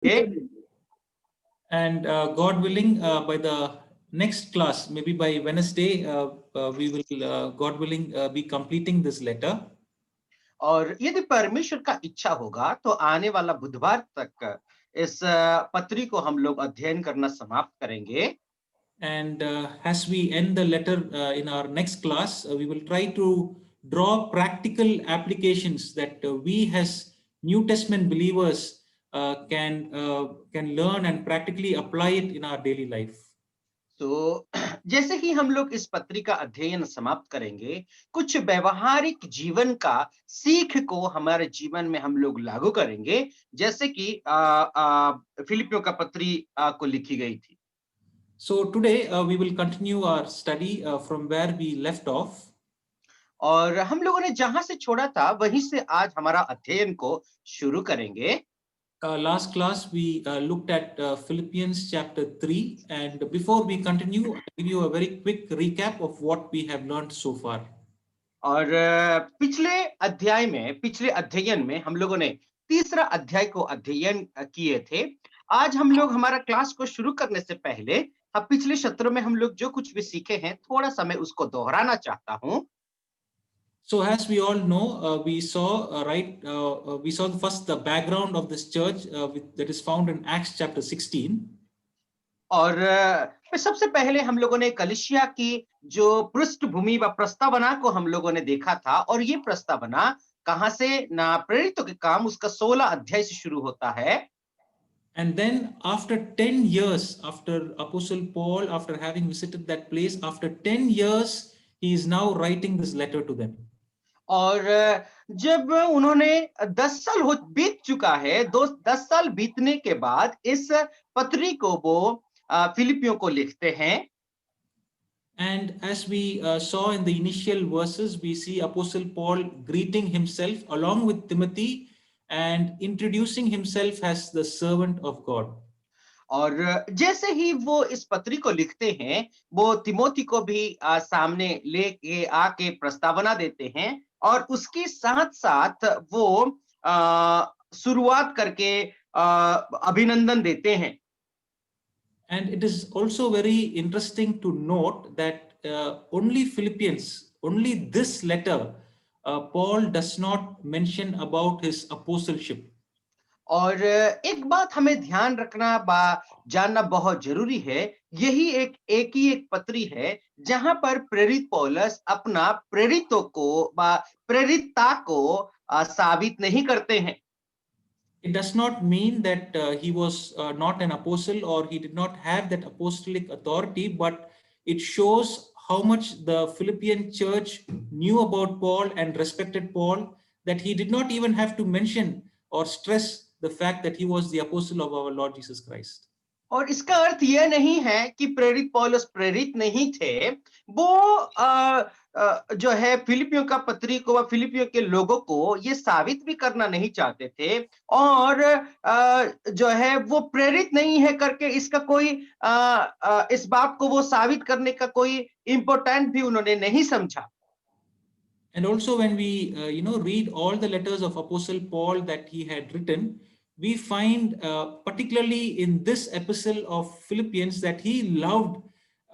Okay. And God willing, by the next class, maybe by Wednesday, we will, God willing, be completing this letter. और यदि परमेश्वर का इच्छा होगा तो आने वाला बुधवार तक इस पत्री को हम लोग अध्ययन करना समाप्त करेंगे. And as we end the letter in our next class, we will try to draw practical applications that we as New Testament believers can learn and practically apply it in our daily life. तो जैसे ही हम लोग इस पत्री का अध्ययन समाप्त करेंगे, कुछ व्यवहारिक जीवन का सीख को हमारे जीवन में हम लोग लागू करेंगे, जैसे कि फिलिपियों का पत्री को लिखी गई थी. So today we will continue our study from where we left off. और हम लोगों ने जहां से छोड़ा था वहीं से आज हमारा अध्ययन को शुरू करेंगे. Last class we looked at Philippians chapter 3, and before we continue, I'll give you a very quick recap of what we have learned so far. और पिछले अध्ययन में हम लोगों ने तीसरा अध्याय को अध्ययन किए थे. आज हम लोग हमारा क्लास को शुरू करने से पहले पिछले सत्र में हम लोग जो कुछ भी सीखे हैं थोड़ा सा मैं उसको दोहराना चाहता हूं. So as we all know, we saw we saw first the background of this church that is found in Acts chapter 16. और सबसे पहले हम लोगों ने कलीसिया की जो पृष्ठभूमि व प्रस्तावना को हम लोगों ने देखा था, और ये प्रस्तावना कहां से ना प्रेरितों के काम उसका 16 अध्याय से शुरू होता है. And then after 10 years, after Apostle Paul, after having visited that place, after 10 years, he is now writing this letter to them. और जब उन्होंने 10 साल बीत चुका है, 10 साल बीतने के बाद इस पत्री को वो फिलिपियों को लिखते हैं. And as we saw in the initial verses, we see Apostle Paul greeting himself along with Timothy and introducing himself as the servant of God. और जैसे ही वो इस पत्री को लिखते हैं, वो तिमोथी को भी सामने लेके आके प्रस्तावना देते हैं, और उसके साथ साथ वो शुरुआत करके अभिनंदन देते हैं. And it is also very interesting to note that only this letter, Paul does not mention about his apostleship. और एक बात हमें ध्यान रखना जानना बहुत जरूरी है, यही एक ही एक पत्री है जहां पर प्रेरित पौलुस अपना प्रेरितों को प्रेरितता को साबित नहीं करते हैं. It does not mean that he was not an apostle or he did not have that apostolic authority, but it shows how much the Philippian church knew about Paul and respected Paul, that he did not even have to mention or stress the fact that he was the apostle of our Lord Jesus Christ. और इसका अर्थ यह नहीं है कि प्रेरित पौलुस प्रेरित नहीं थे. वो जो है फिलिपियों का पत्री को व फिलिपियों के लोगों को ये साबित भी करना नहीं चाहते थे, और जो है वो प्रेरित नहीं है करके इसका कोई इस बात को वो साबित करने का कोई इम्पोर्टेंट भी उन्होंने नहीं समझा. And also when we read all the letters of Apostle Paul that he had written, we find particularly in this epistle of Philippians that he loved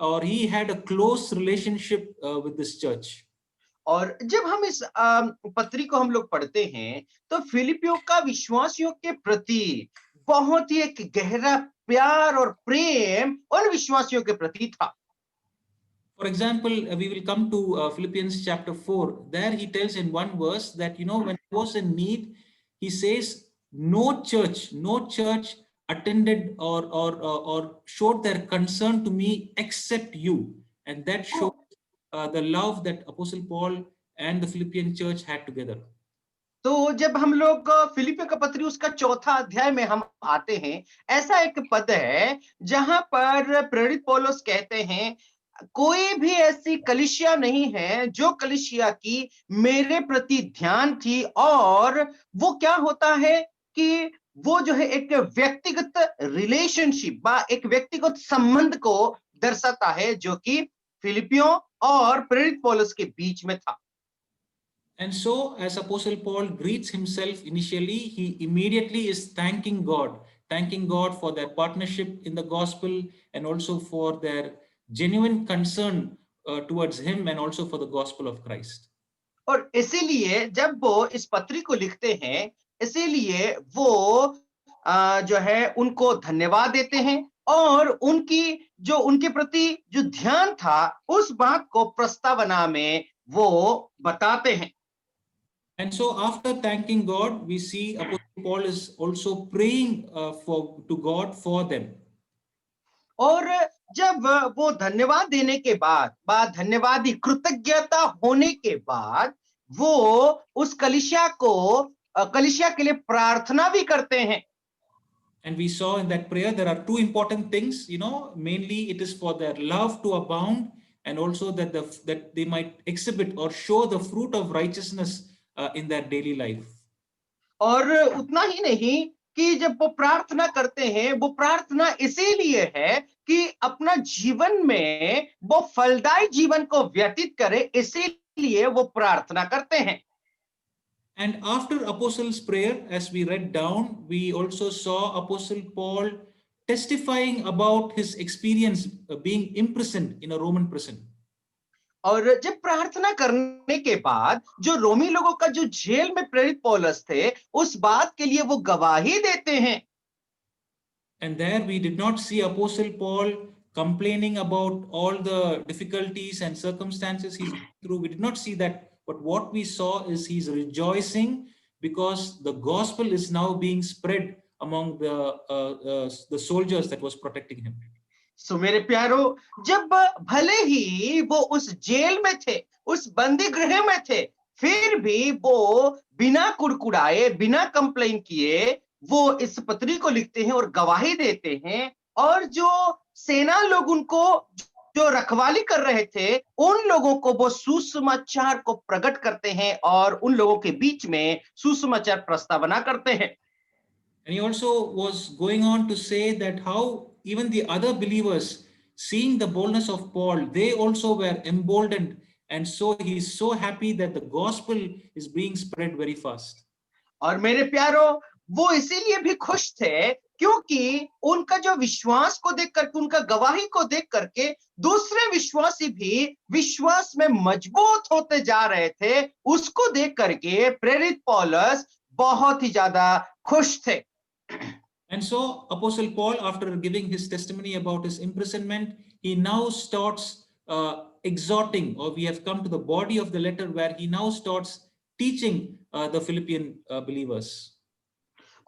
or he had a close relationship with this church. और जब हम इस पत्री को हम लोग पढ़ते हैं तो फिलिपियों का विश्वासियों के प्रति बहुत ही एक गहरा प्यार और प्रेम उन विश्वासियों के प्रति था. For example, we will come to Philippians chapter 4. There he tells in one verse that, when he was in need, he says, no church attended or showed their concern to me except you. And that shows the love that Apostle Paul and the Philippian church had together. तो जब हम लोग फिलिपियों का पत्री उसका 4था अध्याय में हम आते हैं, ऐसा एक पद है जहां पर प्रेरित पौलुस कहते हैं, कोई भी ऐसी कलीसिया नहीं है जो कलीसिया की मेरे प्रति ध्यान थी. और वो क्या होता है कि वो जो है एक व्यक्तिगत रिलेशनशिप एक व्यक्तिगत संबंध को दर्शाता है जो कि फिलिपियों और प्रेरित पौलुस के बीच में था. And so as Apostle Paul greets himself initially, he immediately is thanking God, thanking God for their partnership in the gospel and also for their genuine concern towards him and also for the gospel of Christ. और इसीलिए जब वो इस पत्री को लिखते हैं, इसीलिए वो जो है उनको धन्यवाद देते हैं और उनकी जो उनके प्रति जो ध्यान था उस बात को प्रस्तावना में वो बताते हैं। And so after thanking God, we see Apostle Paul is also praying to God for them. और जब वो धन्यवाद देने के बाद धन्यवादी कृतज्ञता होने के बाद वो उस कलीसिया के लिए प्रार्थना भी करते हैं। And we saw in that prayer there are two important things, mainly it is for their love to abound and also that they might exhibit or show the fruit of righteousness in their daily life. और उतना ही नहीं कि जब वो प्रार्थना करते हैं, वो प्रार्थना इसीलिए है कि अपना जीवन में वो फलदायी जीवन को व्यतीत करे, इसीलिए वो प्रार्थना करते हैं। And after Apostles' prayer, as we read down, we also saw Apostle Paul testifying about his experience being imprisoned in a Roman prison. और जब प्रार्थना करने के बाद जो रोमी लोगों का जो जेल में प्रेरित पौलुस थे, उस बात के लिए वो गवाही देते हैं। And there we did not see Apostle Paul complaining about all the difficulties and circumstances he's going through. We did not see that. But what we saw is he's rejoicing because the gospel is now being spread among the soldiers that was protecting him. सो मेरे प्यारो, जब भले ही वो उस jail में थे, उस बंदी गृह में थे, फिर भी वो बिना कुड़कुड़ाए, बिना कंप्लेन किए वो इस पत्री को लिखते हैं और गवाही देते हैं। और जो सेना लोग उनको जो रखवाली कर रहे थे, उन लोगों को वो सुसमाचार को प्रकट करते हैं और उन लोगों के बीच में सुसमाचार प्रस्तावना करते हैं। And he also was going on to say that how even the other believers, seeing the boldness of Paul, they also were emboldened, and so he is so happy that the gospel is being spread very fast. और मेरे प्यारो, वो इसीलिए भी खुश थे क्योंकि उनका जो विश्वास को देख करके, उनका गवाही को देख करके दूसरे विश्वासी भी विश्वास में मजबूत होते जा रहे थे। उसको देख करके प्रेरित पौलुस बहुत ही ज्यादा खुश थे। And so Apostle Paul, after giving his testimony about his imprisonment, he now starts exhorting, or we have come to the body of the letter where he now starts teaching the Philippian believers.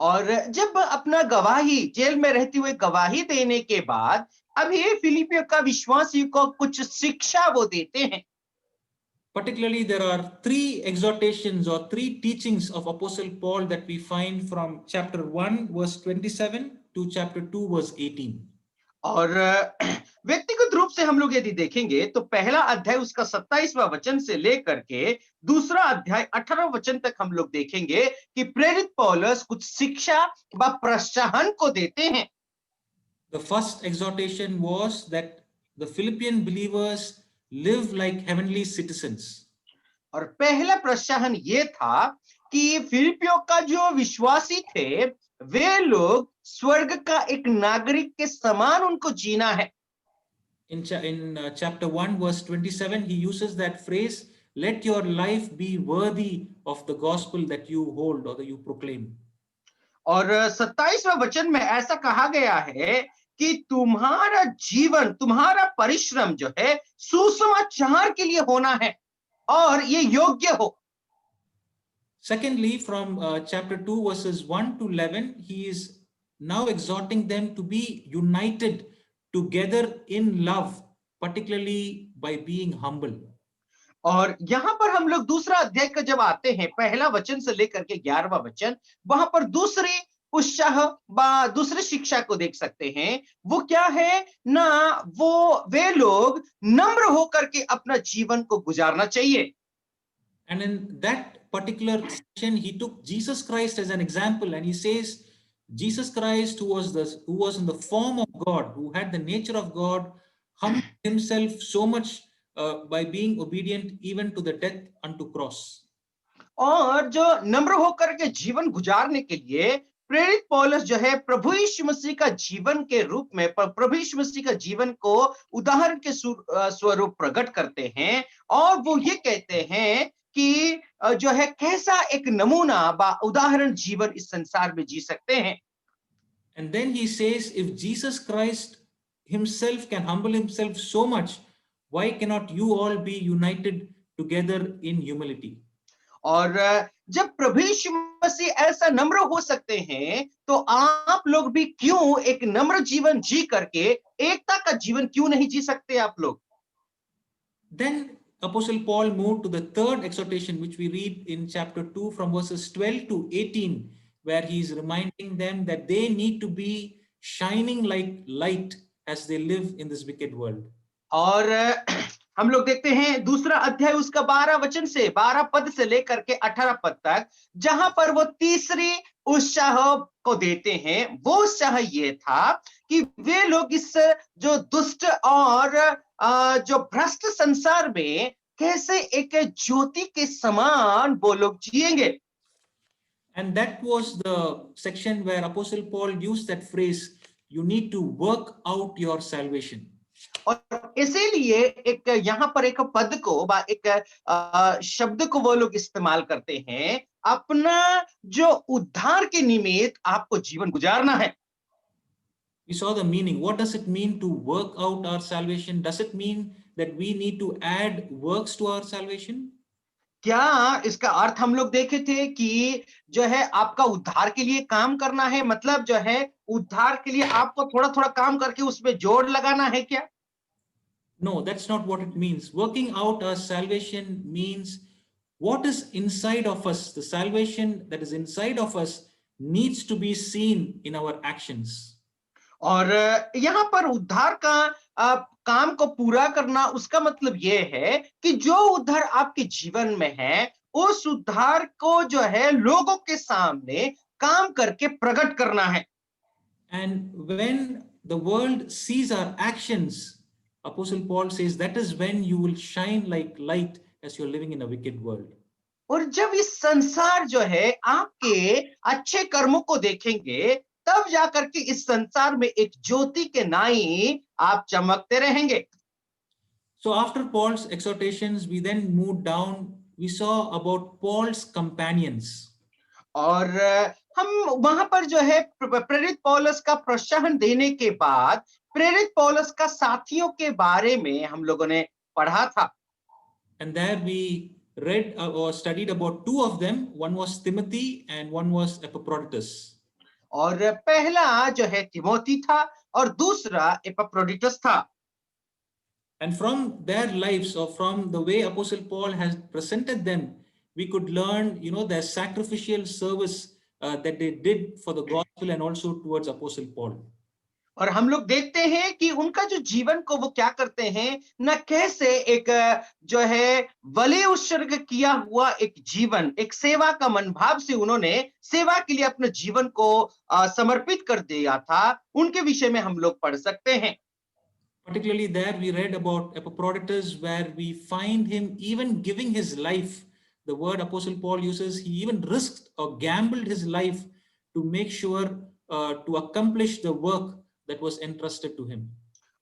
और जब अपना गवाही, jail में रहते हुए गवाही देने के बाद अब ये फिलिपियों का विश्वासियों को कुछ शिक्षा वो देते हैं। Particularly, there are three exhortations or three teachings of Apostle Paul that we find from chapter 1, verse 27 to chapter 2, verse 18. और व्यक्तिगत रूप से हम लोग यदि देखेंगे तो पहला अध्याय उसका 27वां वचन से लेकर के दूसरा अध्याय 18वां वचन तक हम लोग देखेंगे कि प्रेरित पौलुस कुछ शिक्षा व प्रोत्साहन को देते हैं। The first exhortation was that the Philippian believers live like heavenly citizens. और पहला प्रोत्साहन ये था कि फिलिपियों का जो विश्वासी थे वे लोग स्वर्ग का एक नागरिक के समान उनको जीना है। In chapter 1 verse 27 he uses that phrase, let your life be worthy of the gospel that you hold or that you proclaim. और 27वां वचन में ऐसा कहा गया है कि तुम्हारा जीवन, तुम्हारा परिश्रम जो है सुसमाचार के लिए होना है और ये योग्य हो। Secondly, from chapter 2 verses 1 to 11 he is now exhorting them to be united together in love, particularly by being humble. और यहाँ पर हम लोग दूसरा अध्याय का जब आते हैं, पहला वचन से लेकर के 11वां वचन, वहां पर दूसरी उत्साह व दूसरी शिक्षा को देख सकते हैं। वो क्या है ना, वो वे लोग नम्र होकर के अपना जीवन को गुजारना चाहिए। And in that particular section he took Jesus Christ as an example and he says Jesus Christ who was in the form of God, who had the nature of God, humbled himself so much by being obedient even to the death unto cross. और जो नम्र होकर के जीवन गुजारने के लिए प्रेरित पौलुस जो है प्रभु यीशु मसीह का जीवन के रूप में प्रभु यीशु मसीह का जीवन को उदाहरण के स्वरूप प्रकट करते हैं और वो ये कहते हैं कि जो है कैसा एक नमूना उदाहरण जीवन इस संसार में जी सकते हैं. And then he says, if Jesus Christ himself can humble himself so much, why cannot you all be united together in humility? और जब प्रभु यीशु मसीह ऐसा नम्र हो सकते हैं तो आप लोग भी क्यों एक नम्र जीवन जी करके एकता का जीवन क्यों नहीं जी सकते आप लोग. Then Apostle Paul moved to the third exhortation, which we read in chapter 2 from verses 12 to 18, where he is reminding them that they need to be shining like light as they live in this wicked world. और हम लोग देखते हैं दूसरा अध्याय उसका 12 पद से लेकर के 18 पद तक, जहां पर वो तीसरी उत्साह को देते हैं. वो उत्साह ये था कि वे लोग इस जो दुष्ट और जो भ्रष्ट संसार में कैसे एक ज्योति के समान वो लोग जिएंगे. And that was the section where Apostle Paul used that phrase, you need to work out your salvation. और इसीलिए एक यहाँ पर एक पद को एक शब्द को वो लोग इस्तेमाल करते हैं, अपना जो उद्धार के निमित्त आपको जीवन गुजारना है. We saw the meaning. What does it mean to work out our salvation? Does it mean that we need to add works to our salvation? क्या इसका अर्थ हम लोग देखे थे कि जो है आपका उद्धार के लिए काम करना है, मतलब जो है उद्धार के लिए आपको थोड़ा थोड़ा काम करके उसमें जोड़ लगाना है क्या? No, that's not what it means. Working out our salvation means what is inside of us. The salvation that is inside of us needs to be seen in our actions. और यहाँ पर उद्धार का काम को पूरा करना उसका मतलब ये है कि जो उद्धार आपके जीवन में है उस उद्धार को जो है लोगों के सामने काम करके प्रकट करना है. And when the world sees our actions, Apostle Paul says that is when you will shine like light as you're living in a wicked world. और जब इस संसार जो है आपके अच्छे कर्मों को देखेंगे तब जाकर के इस संसार में एक ज्योति के नाई आप चमकते रहेंगे. So after Paul's exhortations, we then moved down. We saw about Paul's companions. और हम वहां पर जो है प्रेरित पौलुस का प्रोत्साहन देने के बाद प्रेरित पौलुस का साथियों के बारे में हम लोगों ने पढ़ा था. And there we read or studied about two of them. One was Timothy and one was Epaphroditus. और पहला जो है तिमोथी था और दूसरा एपफ्रोडिटस था. And from their lives, or from the way Apostle Paul has presented them, we could learn, their sacrificial service that they did for the gospel and also towards Apostle Paul. और हम लोग देखते हैं कि उनका जो जीवन को वो क्या करते हैं, न कैसे एक जो है बलि उत्सर्ग किया हुआ एक जीवन, एक सेवा का मनोभाव से उन्होंने सेवा के लिए अपने जीवन को समर्पित कर दिया था, उनके विषय में हम लोग पढ़ सकते हैं. Particularly there we read about Epaphroditus, where we find him even giving his life. The word Apostle Paul uses, he even risked or gambled his life to make sure to accomplish the work that was entrusted to him.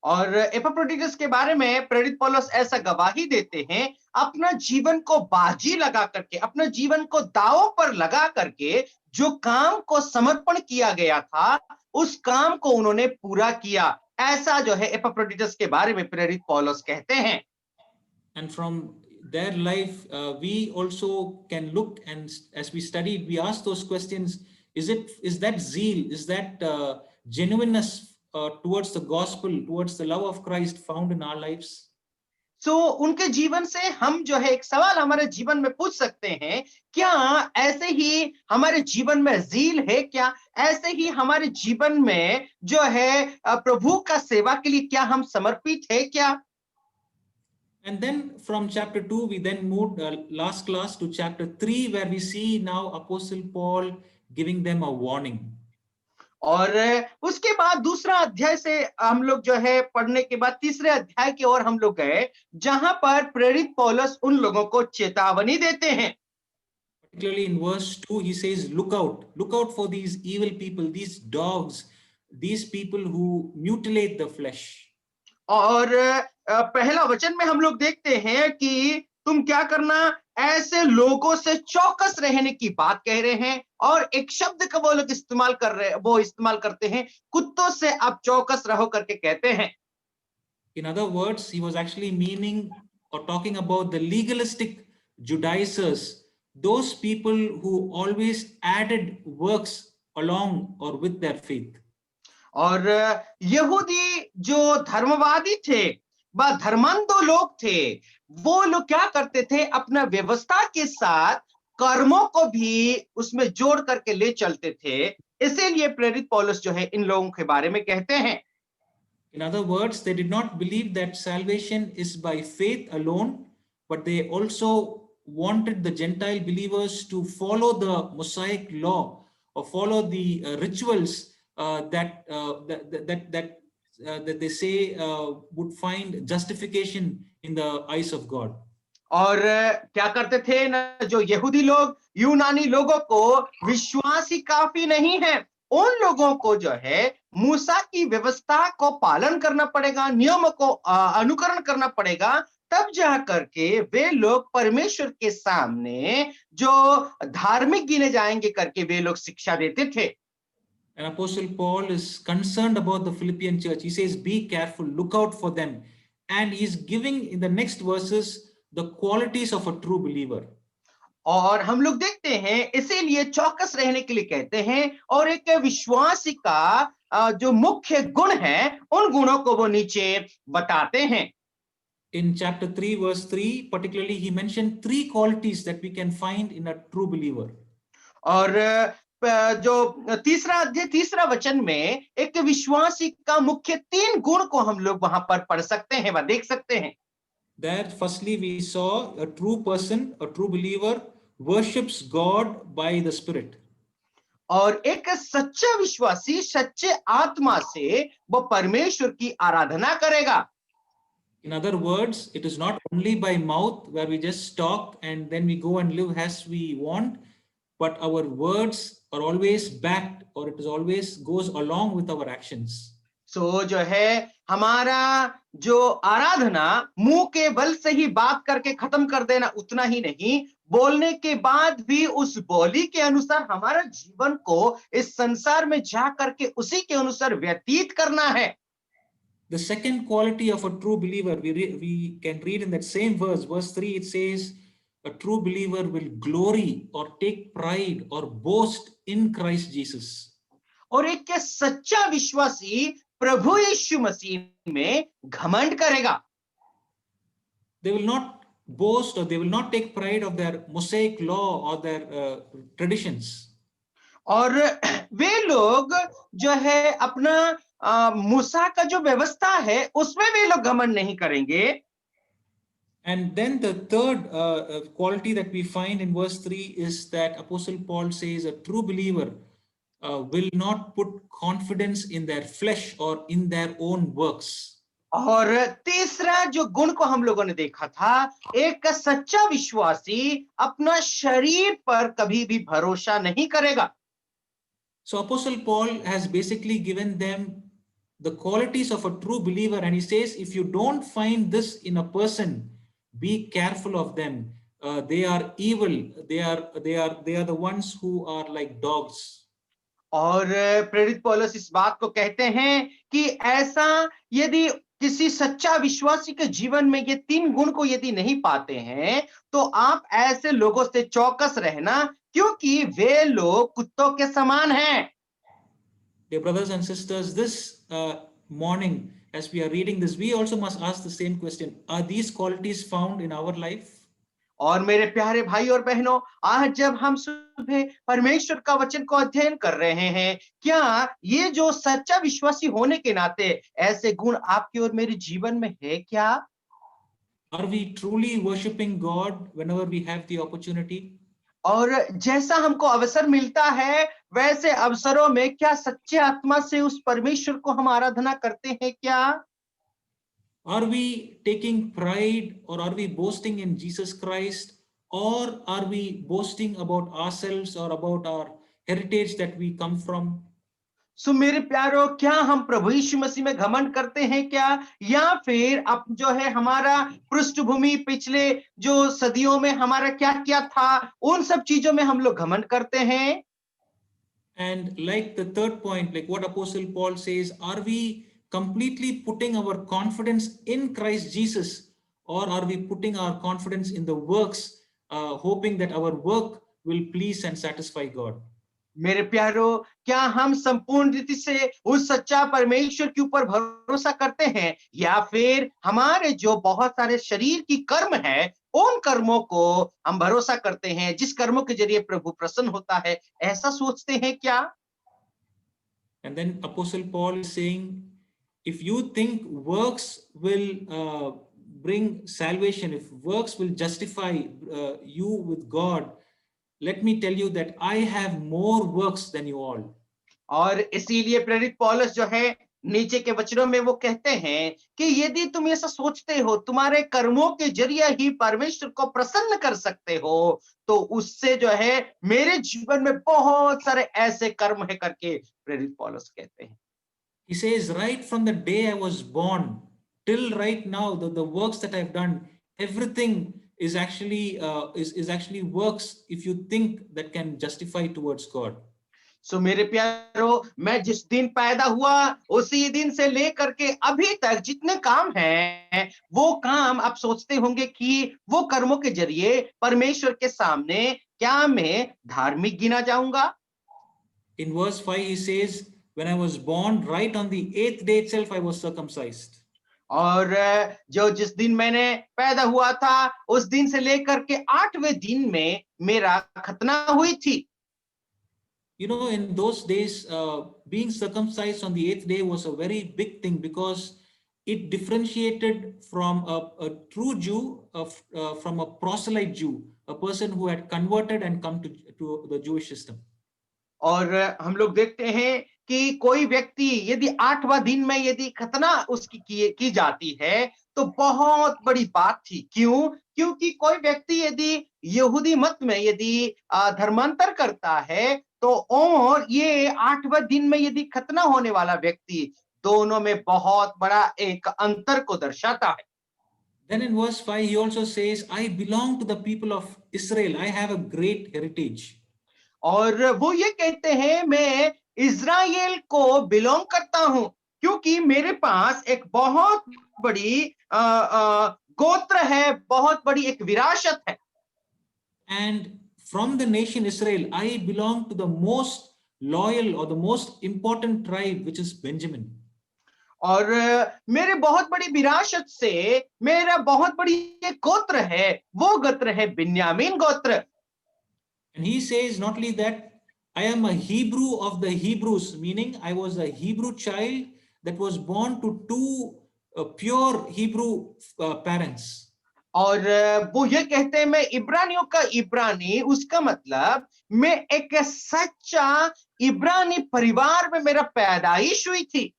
और एपफ्रोडिटस के बारे में प्रेरित पौलुस ऐसा गवाही देते हैं, अपना जीवन को बाजी लगा करके, अपना जीवन को दांव पर लगा करके जो काम को समर्पण किया गया था उस काम को उन्होंने पूरा किया. ऐसा जो है एपफ्रोडिटस के बारे में प्रेरित पौलुस कहते हैं. And from their life we also can look, and as we studied we asked those questions, is that zeal, is that genuineness towards the gospel, towards the love of Christ found in our lives? So उनके जीवन से हम जो है एक सवाल हमारे जीवन में पूछ सकते हैं, क्या ऐसे ही हमारे जीवन में जील है क्या? ऐसे ही हमारे जीवन में जो है प्रभु का सेवा के लिए क्या हम समर्पित है क्या? And then from chapter 2 we then moved last class to chapter 3, where we see now Apostle Paul giving them a warning. और उसके बाद दूसरा अध्याय से हम लोग जो है पढ़ने के बाद तीसरे अध्याय की ओर हम लोग गए, जहां पर प्रेरित पौलुस उन लोगों को चेतावनी देते हैं. particularly in verse 2, he says, look out for these evil people, these dogs, these people who mutilate the flesh. और पहला वचन में हम लोग देखते हैं कि तुम क्या करना, ऐसे लोगों से चौकस रहने की बात कह रहे हैं, और एक शब्द का वो लोग इस्तेमाल करते हैं, कुत्तों से आप चौकस रहो करके कहते हैं। In other words, he was actually meaning or talking about the legalistic Judaizers, those people who always added works along or with their faith. और यहूदी जो धर्मवादी थे, व धर्मांध लोग थे, वो लोग क्या करते थे, अपना व्यवस्था के साथ कर्मों को भी उसमें जोड़ करके ले चलते थे। इसीलिए प्रेरित पौलुस जो है इन लोगों के बारे में कहते हैं। In other words, they did not believe that salvation is by faith alone, but they also wanted the Gentile believers to follow the Mosaic law or follow the rituals that they say would find justification in the eyes of God. और क्या करते थे ना, जो यहूदी लोग यूनानी लोगों को विश्वास ही काफी नहीं है, उन लोगों को जो है मूसा की व्यवस्था को पालन करना पड़ेगा, नियमों को अनुकरण करना पड़ेगा, तब जा करके वे लोग परमेश्वर के सामने जो धार्मिक गिने जाएंगे करके वे लोग शिक्षा देते थे। And Apostle Paul is concerned about the Philippian church. He says, be careful, look out for them. And he's giving in the next verses the qualities of a true believer. और हम लोग देखते हैं, इसीलिए चौकस रहने के लिए कहते हैं, और एक विश्वासी का जो मुख्य गुण है, उन गुणों को वो नीचे बताते हैं। In chapter 3 verse 3 particularly, he mentioned 3 qualities that we can find in a true believer. और जो तीसरा अध्याय तीसरा वचन में एक विश्वासी का मुख्य 3 गुण को हम लोग वहां पर पढ़ सकते हैं व देख सकते हैं। There firstly we saw a true person, a true believer worships God by the Spirit. और एक सच्चा विश्वासी सच्चे आत्मा से वो परमेश्वर की आराधना करेगा। In other words, it is not only by mouth where we just talk and then we go and live as we want, but our words are always backed, or it is always goes along with our actions. सो जो है हमारा जो आराधना मुंह के बल से ही बात करके खत्म कर देना उतना ही नहीं, बोलने के बाद भी उस बोली के अनुसार हमारा जीवन को इस संसार में जा करके उसी के अनुसार व्यतीत करना है। The second quality of a true believer, we can read in that same verse 3, it says, a true believer will glory or take pride or boast in Christ Jesus. और एक सच्चा विश्वासी प्रभु यीशु मसीह में घमंड करेगा। They will not boast or they will not take pride of their Mosaic law or their traditions. और वे लोग जो है अपना मूसा का जो व्यवस्था है उसमें वे लोग घमंड नहीं करेंगे। And then the third quality that we find in verse 3 is that Apostle Paul says a true believer will not put confidence in their flesh or in their own works. और तीसरा जो गुण को हम लोगों ने देखा था, एक सच्चा विश्वासी अपना शरीर पर कभी भी भरोसा नहीं करेगा। So Apostle Paul has basically given them the qualities of a true believer, and he says, if you don't find this in a person, be careful of them. They are evil. They are the ones who are like dogs. और प्रेरित पौलुस इस बात को कहते हैं कि ऐसा यदि किसी सच्चा विश्वासी के जीवन में ये 3 गुण को यदि नहीं पाते हैं, तो आप ऐसे लोगों से चौकस रहना, क्योंकि वे लोग कुत्तों के समान हैं। Dear brothers and sisters, this morning, as we are reading this, we also must ask the same question. Are these qualities found in our life? और मेरे प्यारे भाई और बहनों, आज जब हम सुबह परमेश्वर का वचन को अध्ययन कर रहे हैं, क्या ये जो सच्चा विश्वासी होने के नाते ऐसे गुण आपके और मेरे जीवन में है क्या? Are we truly worshiping God whenever we have the opportunity? और जैसा हमको अवसर मिलता है, वैसे अवसरों में क्या सच्चे आत्मा से उस परमेश्वर को हम आराधना करते हैं क्या? Are we taking pride or are we boasting in Jesus Christ or are we boasting about ourselves or about our heritage that we come from? सो मेरे प्यारो, क्या हम प्रभु यीशु मसीह में घमंड करते हैं क्या, या फिर अब जो है हमारा पृष्ठभूमि पिछले जो सदियों में हमारा क्या क्या था, उन सब चीजों में हम लोग घमंड करते हैं? And like the third point, like what Apostle Paul says, are we completely putting our confidence in Christ Jesus, or are we putting our confidence in the works, hoping that our work will please and satisfy God? मेरे प्यारो, क्या हम संपूर्ण रीति से उस सच्चा परमेश्वर के ऊपर भरोसा करते हैं, या फिर हमारे जो बहुत सारे शरीर की कर्म है, उन कर्मों को हम भरोसा करते हैं, जिस कर्मों के जरिए प्रभु प्रसन्न होता है, ऐसा सोचते हैं क्या? And then Apostle Paul is saying, if you think works will bring salvation, if works will justify you with God, let me tell you that I have more works than you all. और इसीलिए प्रेरित पौलुस जो है नीचे के वचनों में वो कहते हैं कि यदि तुम ऐसा सोचते हो तुम्हारे कर्मों के जरिए ही परमेश्वर को प्रसन्न कर सकते हो, तो उससे जो है मेरे जीवन में बहुत सारे ऐसे कर्म है करके प्रेरित पौलुस कहते हैं। He says, right from the day I was born till right now, the works that I've done, everything is actually is actually works, if you think, that can justify towards God. सो मेरे प्यारो, मैं जिस दिन पैदा हुआ उसी दिन से लेकर के अभी तक जितने काम हैं, वो काम आप सोचते होंगे कि वो कर्मों के जरिए परमेश्वर के सामने क्या मैं धार्मिक गिना जाऊंगा? In verse 5, he says, when I was born, right on the 8th day itself, I was circumcised. और जो जिस दिन मैंने पैदा हुआ था उस दिन से लेकर के 8वें दिन में मेरा खतना हुई थी। You know, in those days, being circumcised on the 8th day was a very big thing, because it differentiated from a true Jew from a proselyte Jew, a person who had converted and come to the Jewish system. और हम लोग देखते हैं कि कोई व्यक्ति यदि 8वां दिन में यदि खतना उसकी की जाती है, तो बहुत बड़ी बात थी। क्यों? क्योंकि कोई व्यक्ति यदि यहूदी मत में यदि धर्मांतर करता है, तो और ये 8वां दिन में यदि खतना होने वाला व्यक्ति, दोनों में बहुत बड़ा एक अंतर को दर्शाता है। Then in verse 5, he also says, I belong to the people of Israel. I have a great heritage. और वो ये कहते हैं, मैं इज़राइल को बिलोंग करता हूं, क्योंकि मेरे पास एक बहुत बड़ी गोत्र है, बहुत बड़ी एक विरासत है। And from the nation Israel, I belong to the most loyal or the most important tribe, which is Benjamin. और मेरे बहुत बड़ी विरासत से मेरा बहुत बड़ी एक गोत्र है, वो गोत्र है बिन्यामीन गोत्र। And he says not only that, I am a Hebrew of the Hebrews, meaning I was a Hebrew child that was born to two pure Hebrew parents. और वो ये कहते हैं, मैं इब्रानियों का इब्रानी, उसका मतलब मैं एक सच्चा इब्रानी परिवार में मेरा पैदाइश हुई थी।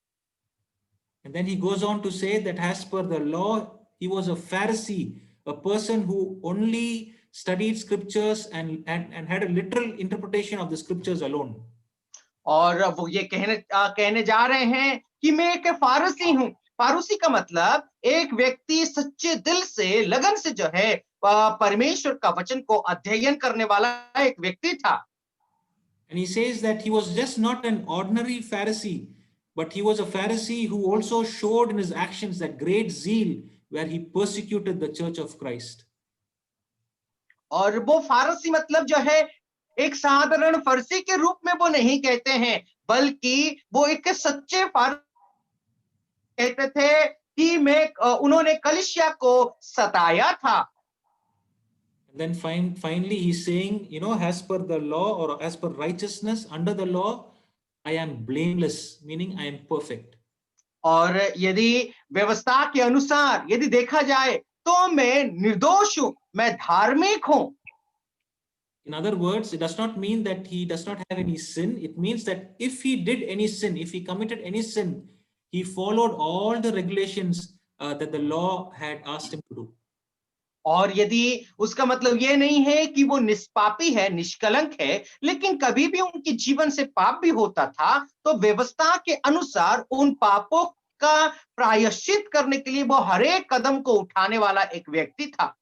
And then he goes on to say that as per the law, he was a Pharisee, a person who only studied scriptures and had a literal interpretation of the scriptures alone. और वो ये कहने जा रहे हैं कि मैं एक फारसी हूं। फारूसी का मतलब एक व्यक्ति सच्चे दिल से, लगन से जो है परमेश्वर का वचन को अध्ययन करने वाला एक व्यक्ति था। And he says that he was just not an ordinary Pharisee, but he was a Pharisee who also showed in his actions that great zeal where he persecuted the church of Christ. और वो फारसी मतलब जो है एक साधारण फर्सी के रूप में वो नहीं कहते हैं, बल्कि वो एक सच्चे फारसी कहते थे कि उन्होंने कलीसिया को सताया था। And then finally he's saying, you know, as per the law or as per righteousness under the law, I am blameless, meaning I am perfect. और यदि व्यवस्था के अनुसार यदि देखा जाए तो मैं निर्दोष हूं, मैं धार्मिक हूं। In other words, it does not mean that he does not have any sin. It means that if he did any sin, if he committed any sin, he followed all the regulations that the law had asked him to do. और यदि उसका मतलब ये नहीं है कि वो निष्पापी है, निष्कलंक है, लेकिन कभी भी उनके जीवन से पाप भी होता था, तो व्यवस्था के अनुसार उन पापों का प्रायश्चित करने के लिए वो हर एक कदम को उठाने वाला एक व्यक्ति था।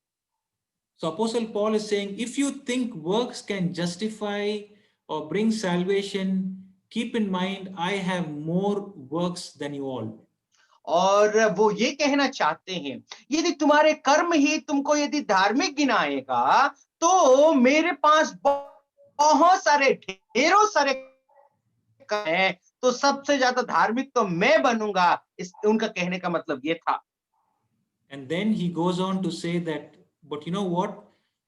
So Apostle Paul is saying, if you think works can justify or bring salvation, keep in mind, I have more works than you all. और वो ये कहना चाहते हैं, यदि तुम्हारे कर्म ही तुमको यदि धार्मिक गिनाएगा, तो मेरे पास बहुत सारे, ढेरों सारे कर्म हैं, तो सबसे ज्यादा धार्मिक तो मैं बनूंगा। इस उनका कहने का मतलब ये था। And then he goes on to say that, but you know what?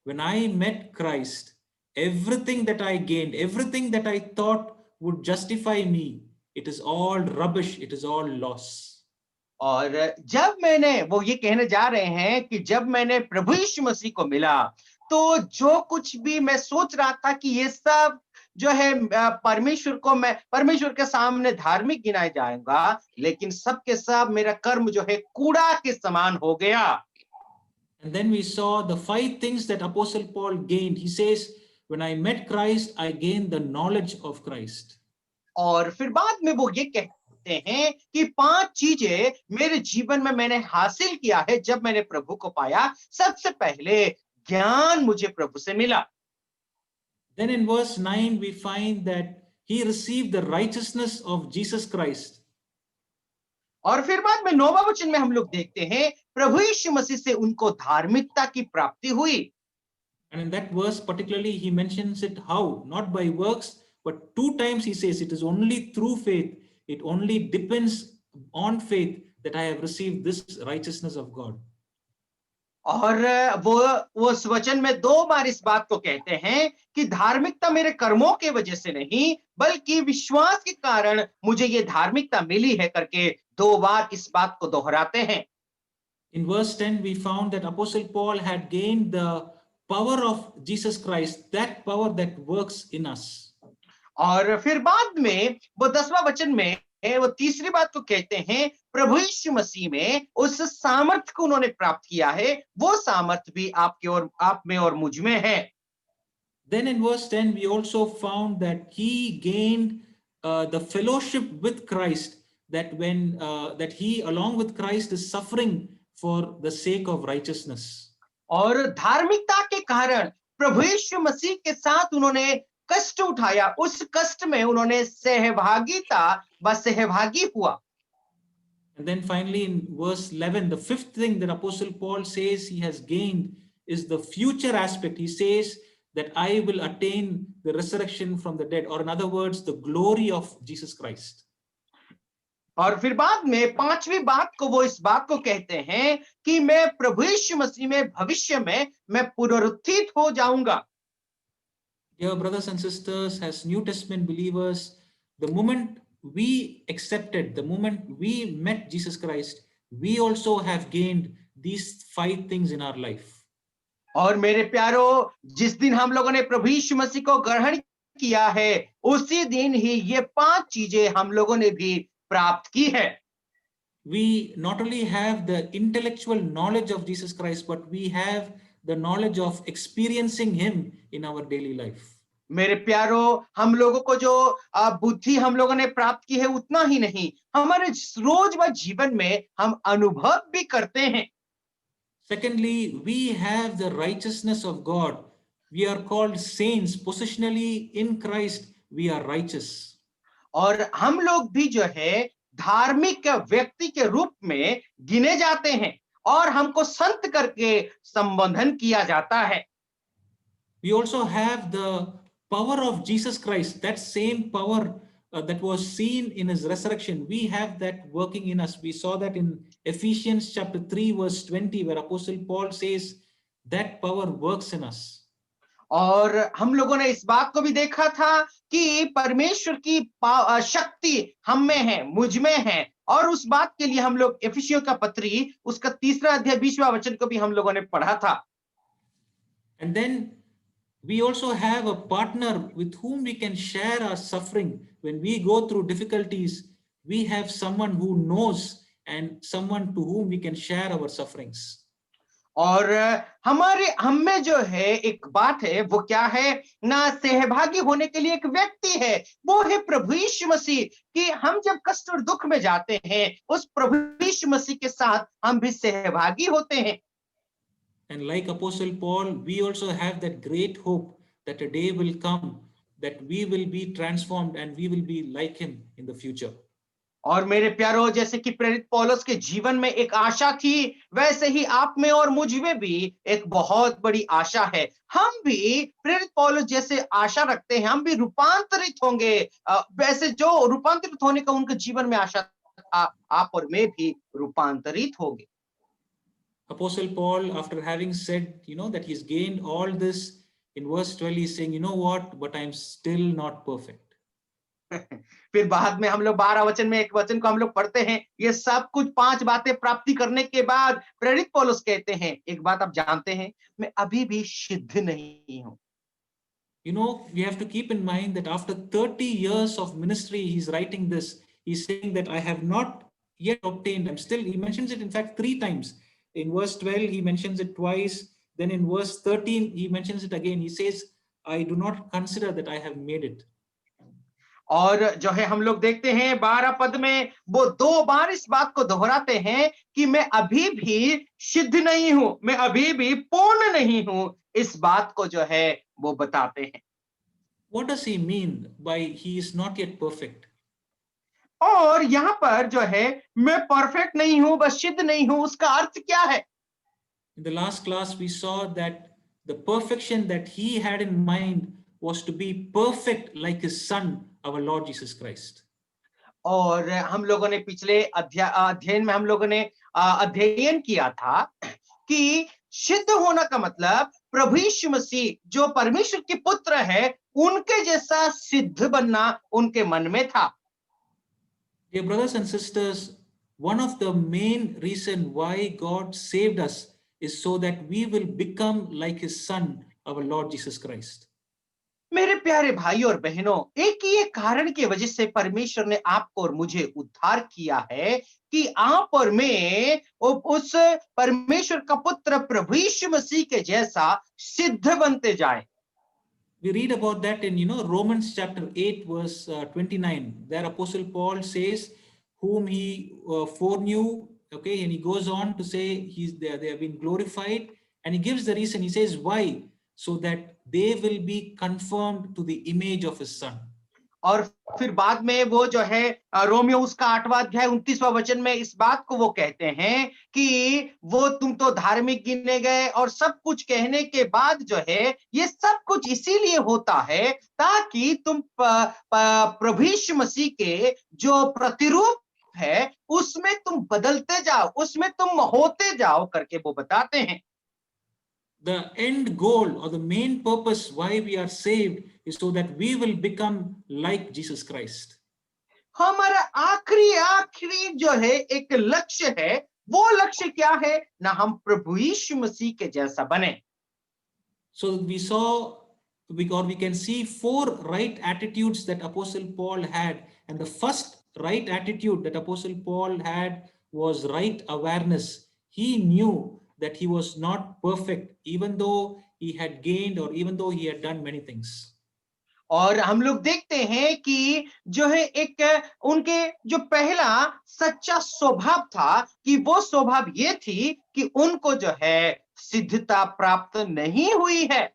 When I met Christ, everything that I gained, everything that I thought would justify me, it is all rubbish, it is all loss. और जब मैंने, वो ये कहने जा रहे हैं कि जब मैंने प्रभु यीशु मसीह को मिला, तो जो कुछ भी मैं सोच रहा था कि ये सब जो है मैं परमेश्वर के सामने धार्मिक गिनाया जाऊंगा, लेकिन सब के सब मेरा कर्म जो है कूड़ा के समान हो गया। And then we saw the 5 things that Apostle Paul gained. He says, when I met Christ, I gained the knowledge of Christ. और फिर बाद में वो ये कहते हैं कि 5 चीजें मेरे जीवन में मैंने हासिल किया है जब मैंने प्रभु को पाया। सबसे पहले ज्ञान मुझे प्रभु से मिला। Then in verse 9, we find that he received the righteousness of Jesus Christ. और फिर बाद में 9वां वचन में हम लोग देखते हैं प्रभु यीशु मसीह से उनको धार्मिकता की प्राप्ति हुई। And in that verse particularly, he mentions it how? Not by works, but 2 times he says it is only through faith. It only depends on faith that I have received this righteousness of God. और वो उस वचन में 2 बार इस बात को कहते हैं कि धार्मिकता मेरे कर्मों के वजह से नहीं, बल्कि विश्वास के कारण मुझे ये धार्मिकता मिली है करके 2 बार इस बात को दोहराते हैं। In verse 10, we found that Apostle Paul had gained the power of Jesus Christ, that power that works in us. और फिर बाद में वो 10वां वचन में वो तीसरी बात को कहते हैं, प्रभु यीशु मसीह में उस सामर्थ को उन्होंने प्राप्त किया है, वो सामर्थ भी आपके और आप में और मुझ में है। Then in verse 10, we also found that he gained the fellowship with Christ, that that he along with Christ is suffering for the sake of righteousness. और धार्मिकता के कारण प्रभु यीशु मसीह के साथ उन्होंने कष्ट उठाया, उस कष्ट में उन्होंने सहभागी हुआ। And then finally in verse 11, the 5th thing that Apostle Paul says he has gained is the future aspect. He says that I will attain the resurrection from the dead, or in other words, the glory of Jesus Christ. और फिर बाद में 5वीं बात को वो इस बात को कहते हैं कि मैं प्रभु यीशु मसीह में भविष्य में मैं पुनरुत्थित हो जाऊंगा। Dear brothers and sisters, as New Testament believers, the moment we accepted, the moment we met Jesus Christ, we also have gained these 5 things in our life. और मेरे प्यारो, जिस दिन हम लोगों ने प्रभु यीशु मसीह को ग्रहण किया है, उसी दिन ही ये 5 चीजें हम लोगों ने भी प्राप्त की है। We not only have the intellectual knowledge of Jesus Christ, but we have the knowledge of experiencing him in our daily life. मेरे प्यारो, हम लोगों को जो बुद्धि हम लोगों ने प्राप्त की है उतना ही नहीं, हमारे रोजमर्रा जीवन में हम अनुभव भी करते हैं। Secondly, we have the righteousness of God. We are called saints. Positionally in Christ, we are righteous. और हम लोग भी जो है धार्मिक व्यक्ति के रूप में गिने जाते हैं और हमको संत करके संबोधन किया जाता है। We also have the power of Jesus Christ, that same power that was seen in his resurrection. We have that working in us. We saw that in Ephesians chapter 3 verse 20, where Apostle Paul says that power works in us. और हम लोगों ने इस बात को भी देखा था कि परमेश्वर की शक्ति हम में है, मुझ में है, और उस बात के लिए हम लोग इफिसियों का पत्री उसका 3 अध्याय 20वां वचन को भी हम लोगों ने पढ़ा था। And then we also have a partner with whom we can share our suffering. When we go through difficulties, we have someone who knows and someone to whom we can share our sufferings. और हमारे हम में जो है एक बात है, वो क्या है ना, सहभागी होने के लिए एक व्यक्ति है, वो है प्रभु यीशु मसीह। कि हम जब कष्ट और दुख में जाते हैं, उस प्रभु यीशु मसीह के साथ हम भी सहभागी होते हैं। And like Apostle Paul, we also have that great hope that a day will come that we will be transformed and we will be like him in the future. और मेरे प्यारो, जैसे कि प्रेरित पौलुस के जीवन में एक आशा थी, वैसे ही आप में और मुझ में भी एक बहुत बड़ी आशा है। हम भी प्रेरित पौलुस जैसे आशा रखते हैं, हम भी रूपांतरित होंगे। वैसे जो रूपांतरित होने का उनके जीवन में आशा था, आप और मैं भी रूपांतरित होंगे। Apostle Paul, after having said, that he's gained all this, in verse 12, he's saying, you know what, but I'm still not perfect. फिर बाद में हम लोग 12 वचन में एक वचन को हम लोग पढ़ते हैं, ये सब कुछ 5 बातें प्राप्ति करने के बाद प्रेरित पौलुस कहते हैं, एक बात आप जानते हैं, मैं अभी भी सिद्ध नहीं हूं। We have to keep in mind that after 30 years of ministry, he's writing this. He's saying that I have not yet obtained. He mentions it in fact 3 times. In verse 12, he mentions it twice. Then in verse 13, he mentions it again. He says, I do not consider that I have made it. और जो है हम लोग देखते हैं 12 पद में वो 2 बार इस बात को दोहराते हैं कि मैं अभी भी सिद्ध नहीं हूं, मैं अभी भी पूर्ण नहीं हूं। इस बात को जो है वो बताते हैं। What does he mean by he is not yet perfect? और यहां पर जो है मैं परफेक्ट नहीं हूं, बस सिद्ध नहीं हूं, उसका अर्थ क्या है? In the last class, we saw that the perfection that he had in mind was to be perfect like his son, our Lord Jesus Christ. और हम लोगों ने पिछले अध्ययन में हम लोगों ने अध्ययन किया था कि सिद्ध होना का मतलब प्रभु यीशु मसीह जो परमेश्वर के पुत्र है, उनके जैसा सिद्ध बनना उनके मन में था। Dear brothers and sisters, one of the main reason why God saved us is so that we will become like his son, our Lord Jesus Christ. मेरे प्यारे भाई और बहनों, एक ही एक कारण की वजह से परमेश्वर ने आपको और मुझे उद्धार किया है कि आप और मैं उस परमेश्वर का पुत्र प्रभु यीशु मसीह के जैसा सिद्ध बनते जाएं। We read about that in Romans chapter 8 verse 29. There Apostle Paul says whom he foreknew, okay, and he goes on to say they have been glorified, and he gives the reason. He says why, so that they will be conformed to the image of his son. और फिर बाद में वो जो है Romeo उसका 8वां अध्याय 29वां वचन में इस बात को वो कहते हैं कि वो तुम तो धार्मिक गिने गए, और सब कुछ कहने के बाद जो है ये सब कुछ इसीलिए होता है ताकि तुम प्रभु यीशु मसीह के जो प्रतिरूप है उसमें तुम बदलते जाओ, उसमें तुम होते जाओ करके वो बताते हैं। The end goal or the main purpose why we are saved is so that we will become like Jesus Christ. हमारा आखिरी जो है एक लक्ष्य है, वो लक्ष्य क्या है ना, हम प्रभु यीशु मसीह के जैसा बने। So we can see 4 right attitudes that Apostle Paul had, and the first right attitude that Apostle Paul had was right awareness. He knew that he was not perfect, even though he had gained or even though he had done many things. और हम लोग देखते हैं कि जो है एक उनके जो पहला सच्चा स्वभाव था कि वो स्वभाव ये थी कि उनको जो है सिद्धता प्राप्त नहीं हुई है।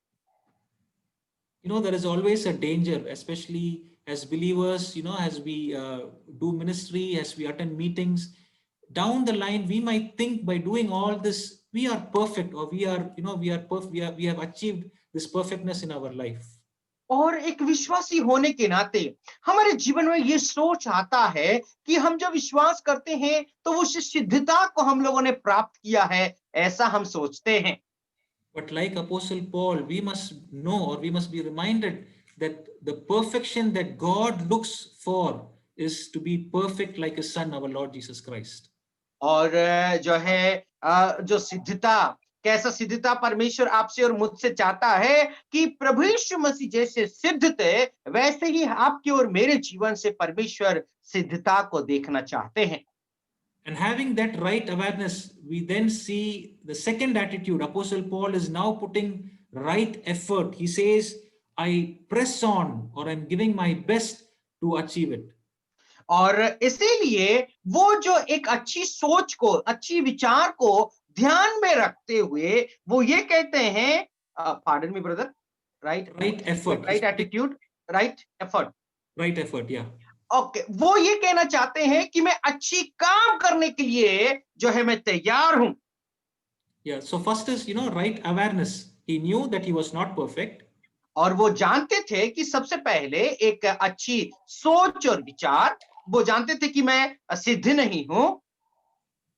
There is always a danger, especially as believers, as we do ministry, as we attend meetings. Down the line, we might think by doing all this, we are perfect, or we are perfect. We have achieved this perfectness in our life. और एक विश्वासी होने के नाते हमारे जीवन में ये सोच आता है कि हम जब विश्वास करते हैं तो उस सिद्धता को हम लोगों ने प्राप्त किया है, ऐसा हम सोचते हैं। But like Apostle Paul, we must know, or we must be reminded that the perfection that God looks for is to be perfect like his son, our Lord Jesus Christ. और जो है जो सिद्धता, कैसा सिद्धता परमेश्वर आपसे और मुझसे चाहता है कि प्रभु यीशु मसीह जैसे सिद्ध थे, वैसे ही आपके और मेरे जीवन से परमेश्वर सिद्धता को देखना चाहते हैं। And having that right awareness, we then see the second attitude. Apostle Paul is now putting right effort. He says, I press on, or I'm giving my best to achieve it. और इसीलिए वो जो एक अच्छी सोच को, अच्छी विचार को ध्यान में रखते हुए वो ये कहते हैं, pardon me brother, Right effort. Right attitude, right effort, Right effort, yeah. Okay, वो ये कहना चाहते हैं कि मैं अच्छी काम करने के लिए जो है मैं तैयार हूं. Yeah, so first is, right awareness. He knew that he was not perfect. और वो जानते थे कि सबसे पहले एक अच्छी सोच और विचार, वो जानते थे कि मैं सिद्ध नहीं हूं.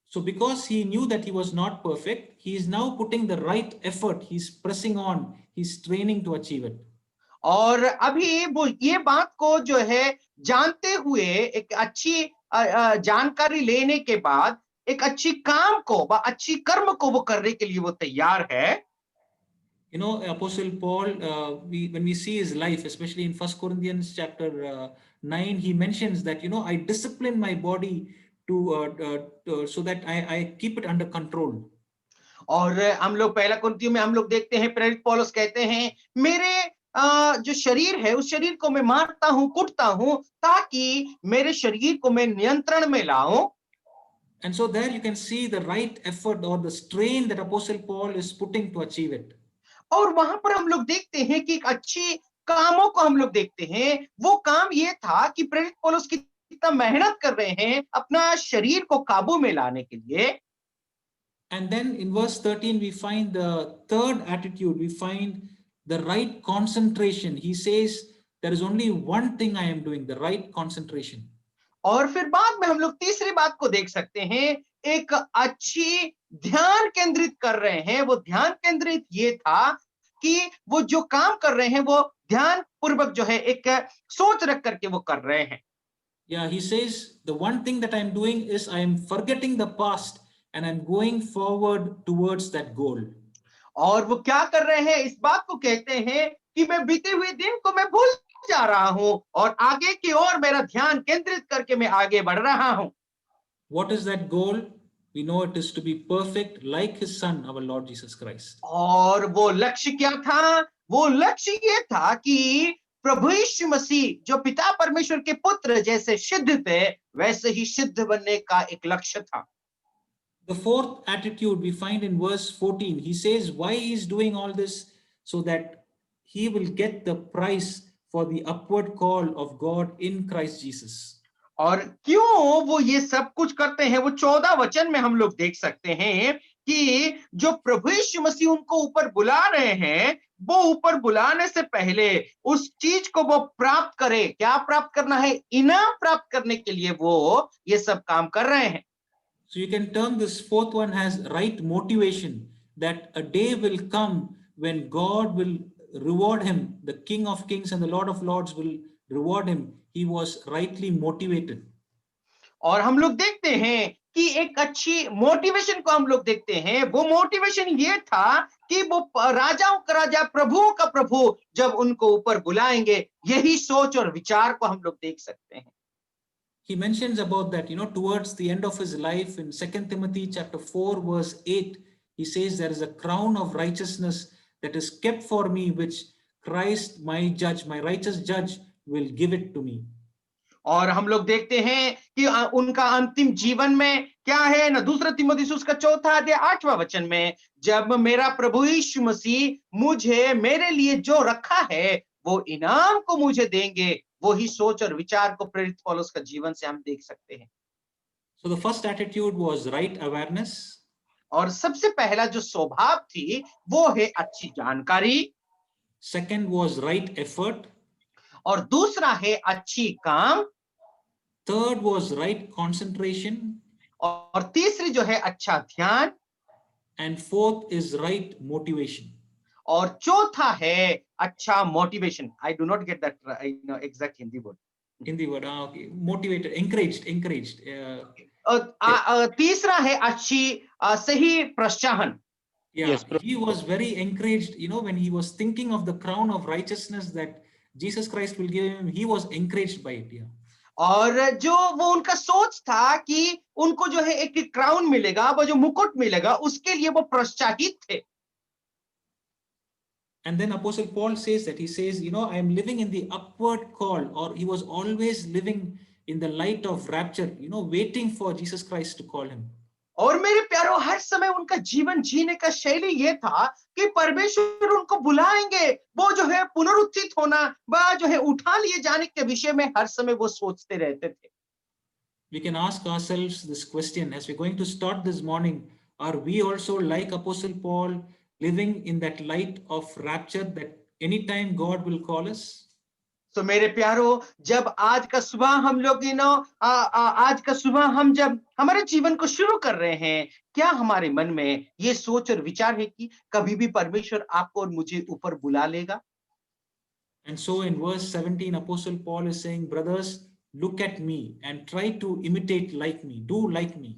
So because he knew that he was not perfect, he is now putting the right effort. He's pressing on. He's training to achieve it. और अभी वो ये बात को जो है जानते हुए एक अच्छी जानकारी लेने के बाद एक अच्छी काम को, अच्छी कर्म को वो करने के लिए वो तैयार है. Apostle Paul, when we see his life, especially in 1 Corinthians chapter 9, he mentions that, I discipline my body so that I keep it under control. और हम लोग पहला कुरिन्थियों में हम लोग देखते हैं प्रेरित पौलुस कहते हैं, मेरे जो शरीर है उस शरीर को मैं मारता हूं, कुटता हूं, ताकि मेरे शरीर को मैं नियंत्रण में लाऊं. And so there you can see the right effort or the strain that Apostle Paul is putting to achieve it. और वहां पर हम लोग देखते हैं कि एक अच्छी कामों को हम लोग देखते हैं. वो काम ये था कि प्रेरित पौलुस कितना मेहनत कर रहे हैं अपना शरीर को काबू में लाने के लिए. And then in verse 13 we find the third attitude. We find the right concentration. He says there is only one thing I am doing, the right concentration. और फिर बाद में हम लोग तीसरी बात को देख सकते हैं, एक अच्छी ध्यान केंद्रित कर रहे हैं. वो ध्यान केंद्रित ये था कि वो जो काम कर रहे हैं वो ध्यान पूर्वक जो है एक सोच रख करके वो कर रहे हैं. Yeah, he says the one thing that I'm doing is I am forgetting the past and I'm going forward towards that goal. और वो क्या कर रहे हैं, इस बात को कहते हैं कि मैं बीते हुए दिन को मैं भूल जा रहा हूं और आगे की ओर मेरा ध्यान केंद्रित करके मैं आगे बढ़ रहा हूं. What is that goal? We know it is to be perfect like his son, our Lord Jesus Christ. और वो लक्ष्य क्या था? वो लक्ष्य ये था कि प्रभु यीशु मसीह जो पिता परमेश्वर के पुत्र जैसे सिद्ध थे वैसे ही सिद्ध बनने का एक लक्ष्य था. The fourth attitude we find in verse 14. He says why he is doing all this, so that he will get the prize for the upward call of God in Christ Jesus. और क्यों वो ये सब कुछ करते हैं, वो 14 वचन में हम लोग देख सकते हैं कि जो प्रभु यीशु मसीह उनको ऊपर बुला रहे हैं, वो ऊपर बुलाने से पहले उस चीज को वो प्राप्त करे. क्या प्राप्त करना है? इनाम प्राप्त करने के लिए वो ये सब काम कर रहे हैं. So you can term this fourth one as right motivation, that a day will come when God will reward him. The King of Kings and the Lord of Lords will reward him. He was rightly motivated. और हम लोग देखते हैं कि एक अच्छी motivation को हम लोग देखते हैं. वो मोटिवेशन ये था कि वो राजाओं का राजा, प्रभुओं का प्रभु जब उनको ऊपर बुलाएंगे, यही सोच और विचार को हम लोग देख सकते हैं. He mentions about that, towards the end of his life in 2 Timothy chapter 4 verse 8, he says there is a crown of righteousness that is kept for me, which Christ, my judge, my righteous judge, will give it to me. और हम लोग देखते हैं कि उनका अंतिम जीवन में क्या है ना, दूसरा तीमुथियुस उसका 4 अध्याय 8वां वचन में, जब मेरा प्रभु यीशु मसीह मुझे मेरे लिए जो रखा है वो इनाम को मुझे देंगे. वो ही सोच और विचार को प्रेरित पौलुस का जीवन से हम देख सकते हैं. So the first attitude was right awareness. और सबसे पहला जो स्वभाव थी वो है अच्छी जानकारी. Second was right effort. और दूसरा है अच्छी काम. Third was right concentration. और तीसरी जो है अच्छा ध्यान. And fourth is right motivation. और चौथा है अच्छा motivation. I do not get that exact Hindi word. Hindi word, okay. Motivated, encouraged. तीसरा है अच्छी सही प्रोत्साहन. Yeah, yes, he was very encouraged, when he was thinking of the crown of righteousness that Jesus Christ will give him, he was encouraged by it. Yeah. और जो वो उनका सोच था कि उनको जो है एक क्राउन मिलेगा, वो जो मुकुट मिलेगा, उसके लिए वो प्रोत्साहित थे। And then Apostle Paul says that, he says, I am living in the upward call, or he was always living in the light of rapture, waiting for Jesus Christ to call him. और मेरे प्यारो, हर समय उनका जीवन जीने का शैली ये था कि परमेश्वर उनको बुलाएंगे, वो जो है पुनरुत्थित होना, वह जो है उठा लिए जाने के विषय में हर समय वो सोचते रहते थे। We can ask ourselves this question as we're going to start this morning: are we also like Apostle Paul, living in that light of rapture, that anytime God will call us? तो मेरे प्यारो, जब आज का सुबह हम लोग आज का सुबह हम जब हमारे जीवन को शुरू कर रहे हैं, क्या हमारे मन में ये सोच और विचार है कि कभी भी परमेश्वर आपको और मुझे ऊपर बुला लेगा? And so in verse 17, Apostle Paul is saying, brothers, look at me and try to imitate like me, do like me.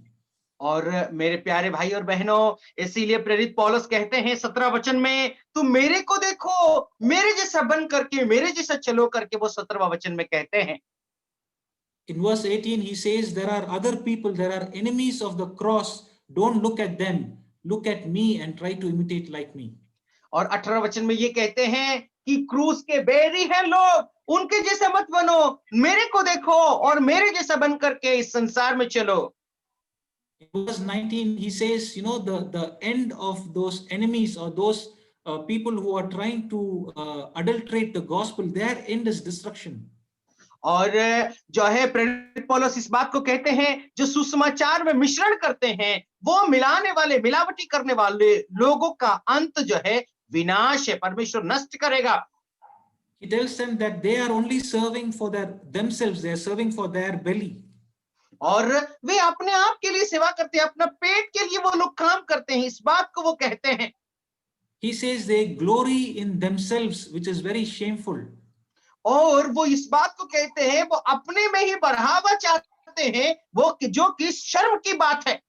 और मेरे प्यारे भाई और बहनों, इसीलिए प्रेरित पौलुस कहते हैं 17 वचन में, तुम मेरे को देखो, मेरे जैसा बन करके, मेरे जैसा चलो करके, वो 17वां वचन में कहते हैं। In verse 18, he says, there are other people, there are enemies of the cross. Don't look at them. Look at me and try to imitate like me. और 18 वचन में ये कहते हैं कि क्रूस के बैरी हैं लोग, उनके जैसा मत बनो, मेरे को देखो और मेरे जैसा बन करके इस संसार में चलो। In verse 19, he says, the end of those enemies, or those people who are trying to adulterate the gospel, their end is destruction. और जो है प्रेरित पौलुस इस बात को कहते हैं, जो सुसमाचार में मिश्रण करते हैं, वो मिलाने वाले, मिलावटी करने वाले लोगों का अंत जो है विनाश है, परमेश्वर नष्ट करेगा। He tells them that they are only serving for themselves, they are serving for their belly. और वे अपने आप के लिए सेवा करते हैं, अपना पेट के लिए वो लोग काम करते हैं, इस बात को वो कहते हैं। He says they glory in themselves, which is very shameful. और वो इस बात को कहते हैं, वो अपने में ही बढ़ावा चाहते हैं, वो जो कि शर्म की बात है।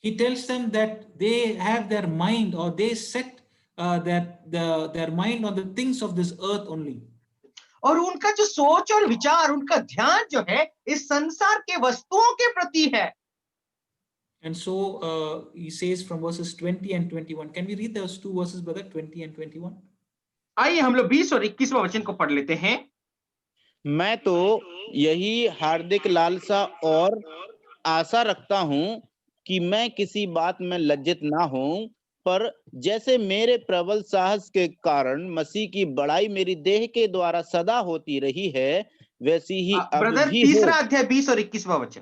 He tells them that they have their mind, or they set their mind on the things of this earth only. और उनका जो सोच और विचार, उनका ध्यान जो है इस संसार के वस्तुओं के प्रति है। And so he says from verses 20 and 21. Can we read those two verses, brother, 20 and 21? आइए हम लोग 20 और 21वां वचन को पढ़ लेते हैं। मैं तो यही हार्दिक लालसा और आशा रखता हूं कि मैं किसी बात में लज्जित ना हूं, पर जैसे मेरे प्रबल साहस के कारण मसीह की बड़ाई मेरी देह के द्वारा सदा होती रही है, वैसी ही अब ब्रदर, भी तीसरा हो। अध्याय 20 और 21वां वचन।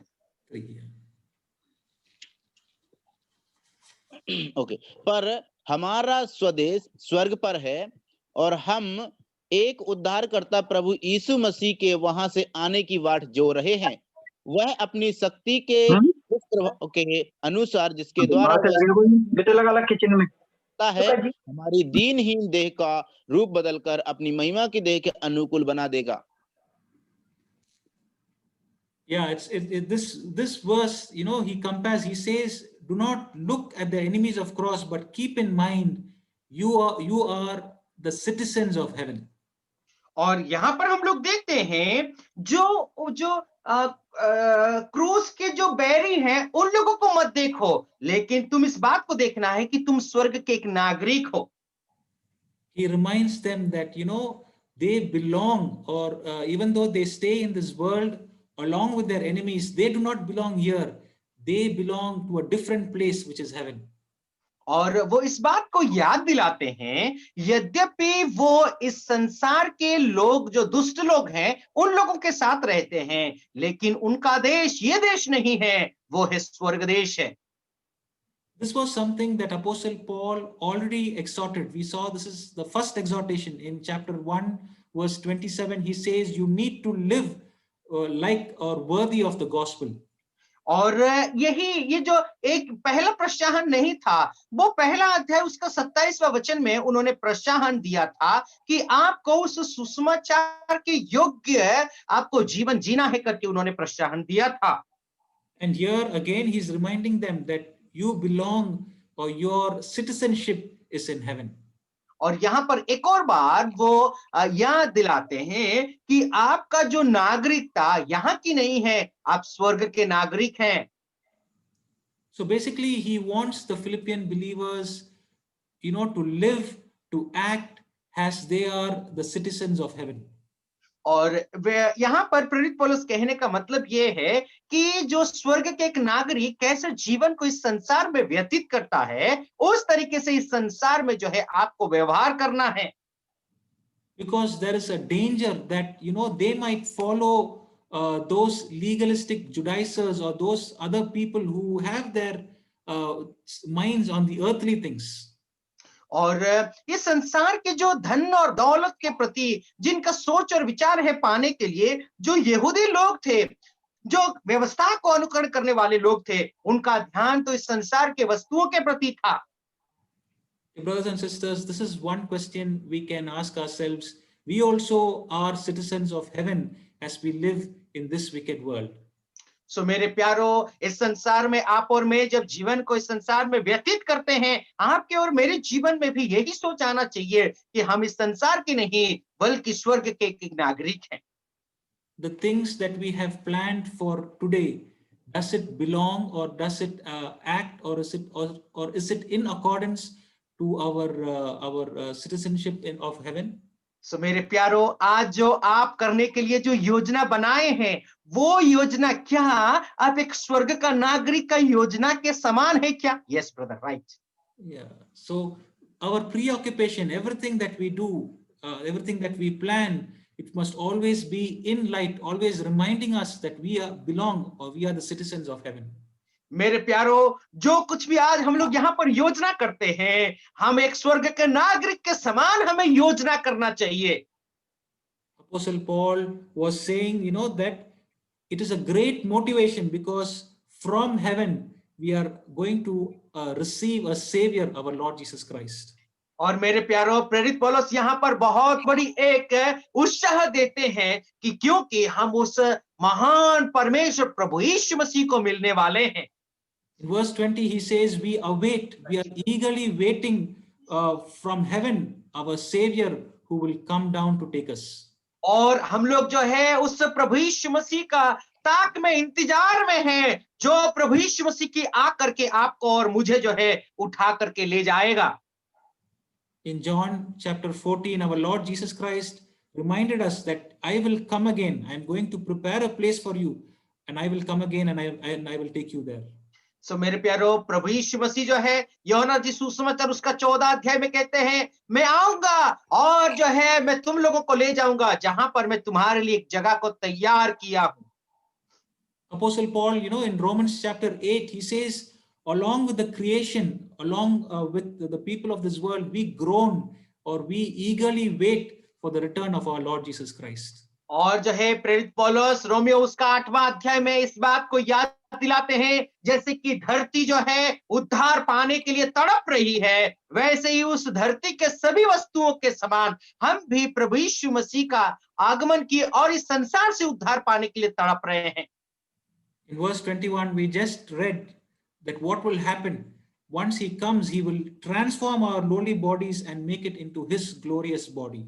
ओके। पर हमारा स्वदेश स्वर्ग पर है, और हम एक उद्धारकर्ता प्रभु यीशु मसीह के वहां से आने की वाट जो रहे हैं। वह अपनी शक्ति के उस प्रभाव के अनुसार जिसके द्वारा है हमारी दीनहीन देह का रूप बदलकर अपनी महिमा की देह के अनुकूल बना देगा। Yeah, this verse, he compares, he says, do not look at the enemies of cross, but keep in mind you are the citizens of heaven. और यहाँ पर हम लोग देखते हैं, जो जो क्रूस के जो बैरी हैं, उन लोगों को मत देखो, लेकिन तुम इस बात को देखना है कि तुम स्वर्ग के एक नागरिक हो। He reminds them that they belong, or even though they stay in this world along with their enemies, they do not belong here. They belong to a different place, which is heaven. और वो इस बात को याद दिलाते हैं, यद्यपि वो इस संसार के लोग, जो दुष्ट लोग हैं, उन लोगों के साथ रहते हैं, लेकिन उनका देश ये देश नहीं है, वो है स्वर्ग देश है। This was something that Apostle Paul already exhorted. We saw this is the first exhortation in chapter 1, verse 27. He says you need to live like or worthy of the gospel. और ये जो एक पहला प्रोत्साहन नहीं था, वो पहला अध्याय उसका 27वां वचन में उन्होंने प्रोत्साहन दिया था कि आपको उस सुसमाचार के योग्य आपको जीवन जीना है करके उन्होंने प्रोत्साहन दिया था। And here again he is reminding them that you belong, or your citizenship is in heaven. और यहाँ पर एक और बार वो याद दिलाते हैं कि आपका जो नागरिकता यहाँ की नहीं है, आप स्वर्ग के नागरिक हैं। So basically, he wants the Philippian believers, to live, to act as they are the citizens of heaven. और यहाँ पर प्रेरित पौलुस कहने का मतलब ये है कि जो स्वर्ग के एक नागरिक कैसे जीवन को इस संसार में व्यतीत करता है, उस तरीके से इस संसार में जो है आपको व्यवहार करना है। Because there is a danger that they might follow those legalistic Judaizers or those other people who have their minds on the earthly things. और ये संसार के जो धन और दौलत के प्रति जिनका सोच और विचार है पाने के लिए, जो यहूदी लोग थे, जो व्यवस्था को अनुकरण करने वाले लोग थे, उनका ध्यान तो इस संसार के वस्तुओं के प्रति था। Brothers and sisters, this is one question we can ask ourselves. We also are citizens of heaven as we live in this wicked world. सो मेरे प्यारो, इस संसार में आप और मैं जब जीवन को इस संसार में व्यतीत करते हैं, आपके और मेरे जीवन में भी यही सोच आना चाहिए कि हम इस संसार के नहीं बल्कि स्वर्ग के एक नागरिक हैं। The things that we have planned for today, does it belong or does it act or is it in accordance to our citizenship of heaven? सो मेरे प्यारो, आज जो आप करने के लिए जो योजना बनाए हैं, वो योजना क्या आप एक स्वर्ग का नागरिक का योजना के समान है क्या? Yes brother, right. Yeah. So our preoccupation, everything that we do, everything that we plan, it must always be in light, always reminding us that we belong or we are the citizens of heaven. मेरे प्यारो, जो कुछ भी आज हम लोग यहाँ पर योजना करते हैं, हम एक स्वर्ग के नागरिक के समान हमें योजना करना चाहिए। Apostle Paul was saying, that it is a great motivation because from heaven we are going to receive a savior, our Lord Jesus Christ. और मेरे प्यारो, प्रेरित पौलुस यहाँ पर बहुत बड़ी एक उत्साह देते हैं कि क्योंकि हम उस महान परमेश्वर प्रभु यीशु मसीह को मिलने वाले हैं। In verse 20, he says, we are eagerly waiting from heaven, our Savior who will come down to take us. और हम लोग जो है उस प्रभु यीशु मसीह का ताक में इंतजार में हैं, जो प्रभु यीशु मसीह की आकर के आपको और मुझे जो है उठा करके ले जाएगा। In John chapter 14, our Lord Jesus Christ reminded us that I will come again. I am going to prepare a place for you, and I will come again and I will take you there. सो मेरे प्यारो, प्रभु यीशु मसीह जो है यूहन्ना जी सुसमाचार उसका 14 अध्याय में कहते हैं, मैं आऊंगा और जो है मैं तुम लोगों को ले जाऊंगा जहां पर मैं तुम्हारे लिए एक जगह को तैयार किया हूं। Apostle Paul, in Romans chapter 8, he says, along with the creation, along with the people of this world, we groan or we eagerly wait for the return of our Lord Jesus Christ. और जो है प्रेरित पौलुस Romeo उसका 8वां अध्याय में इस बात को याद दिलाते हैं, जैसे कि धरती जो है उद्धार पाने के लिए तड़प रही है, वैसे ही उस धरती के सभी वस्तुओं के समान हम भी प्रभु यीशु मसीह का आगमन की और इस संसार से उद्धार पाने के लिए तड़प रहे हैं। In verse 21, we just read that what will happen once he comes, he will transform our lowly bodies and make it into his glorious body.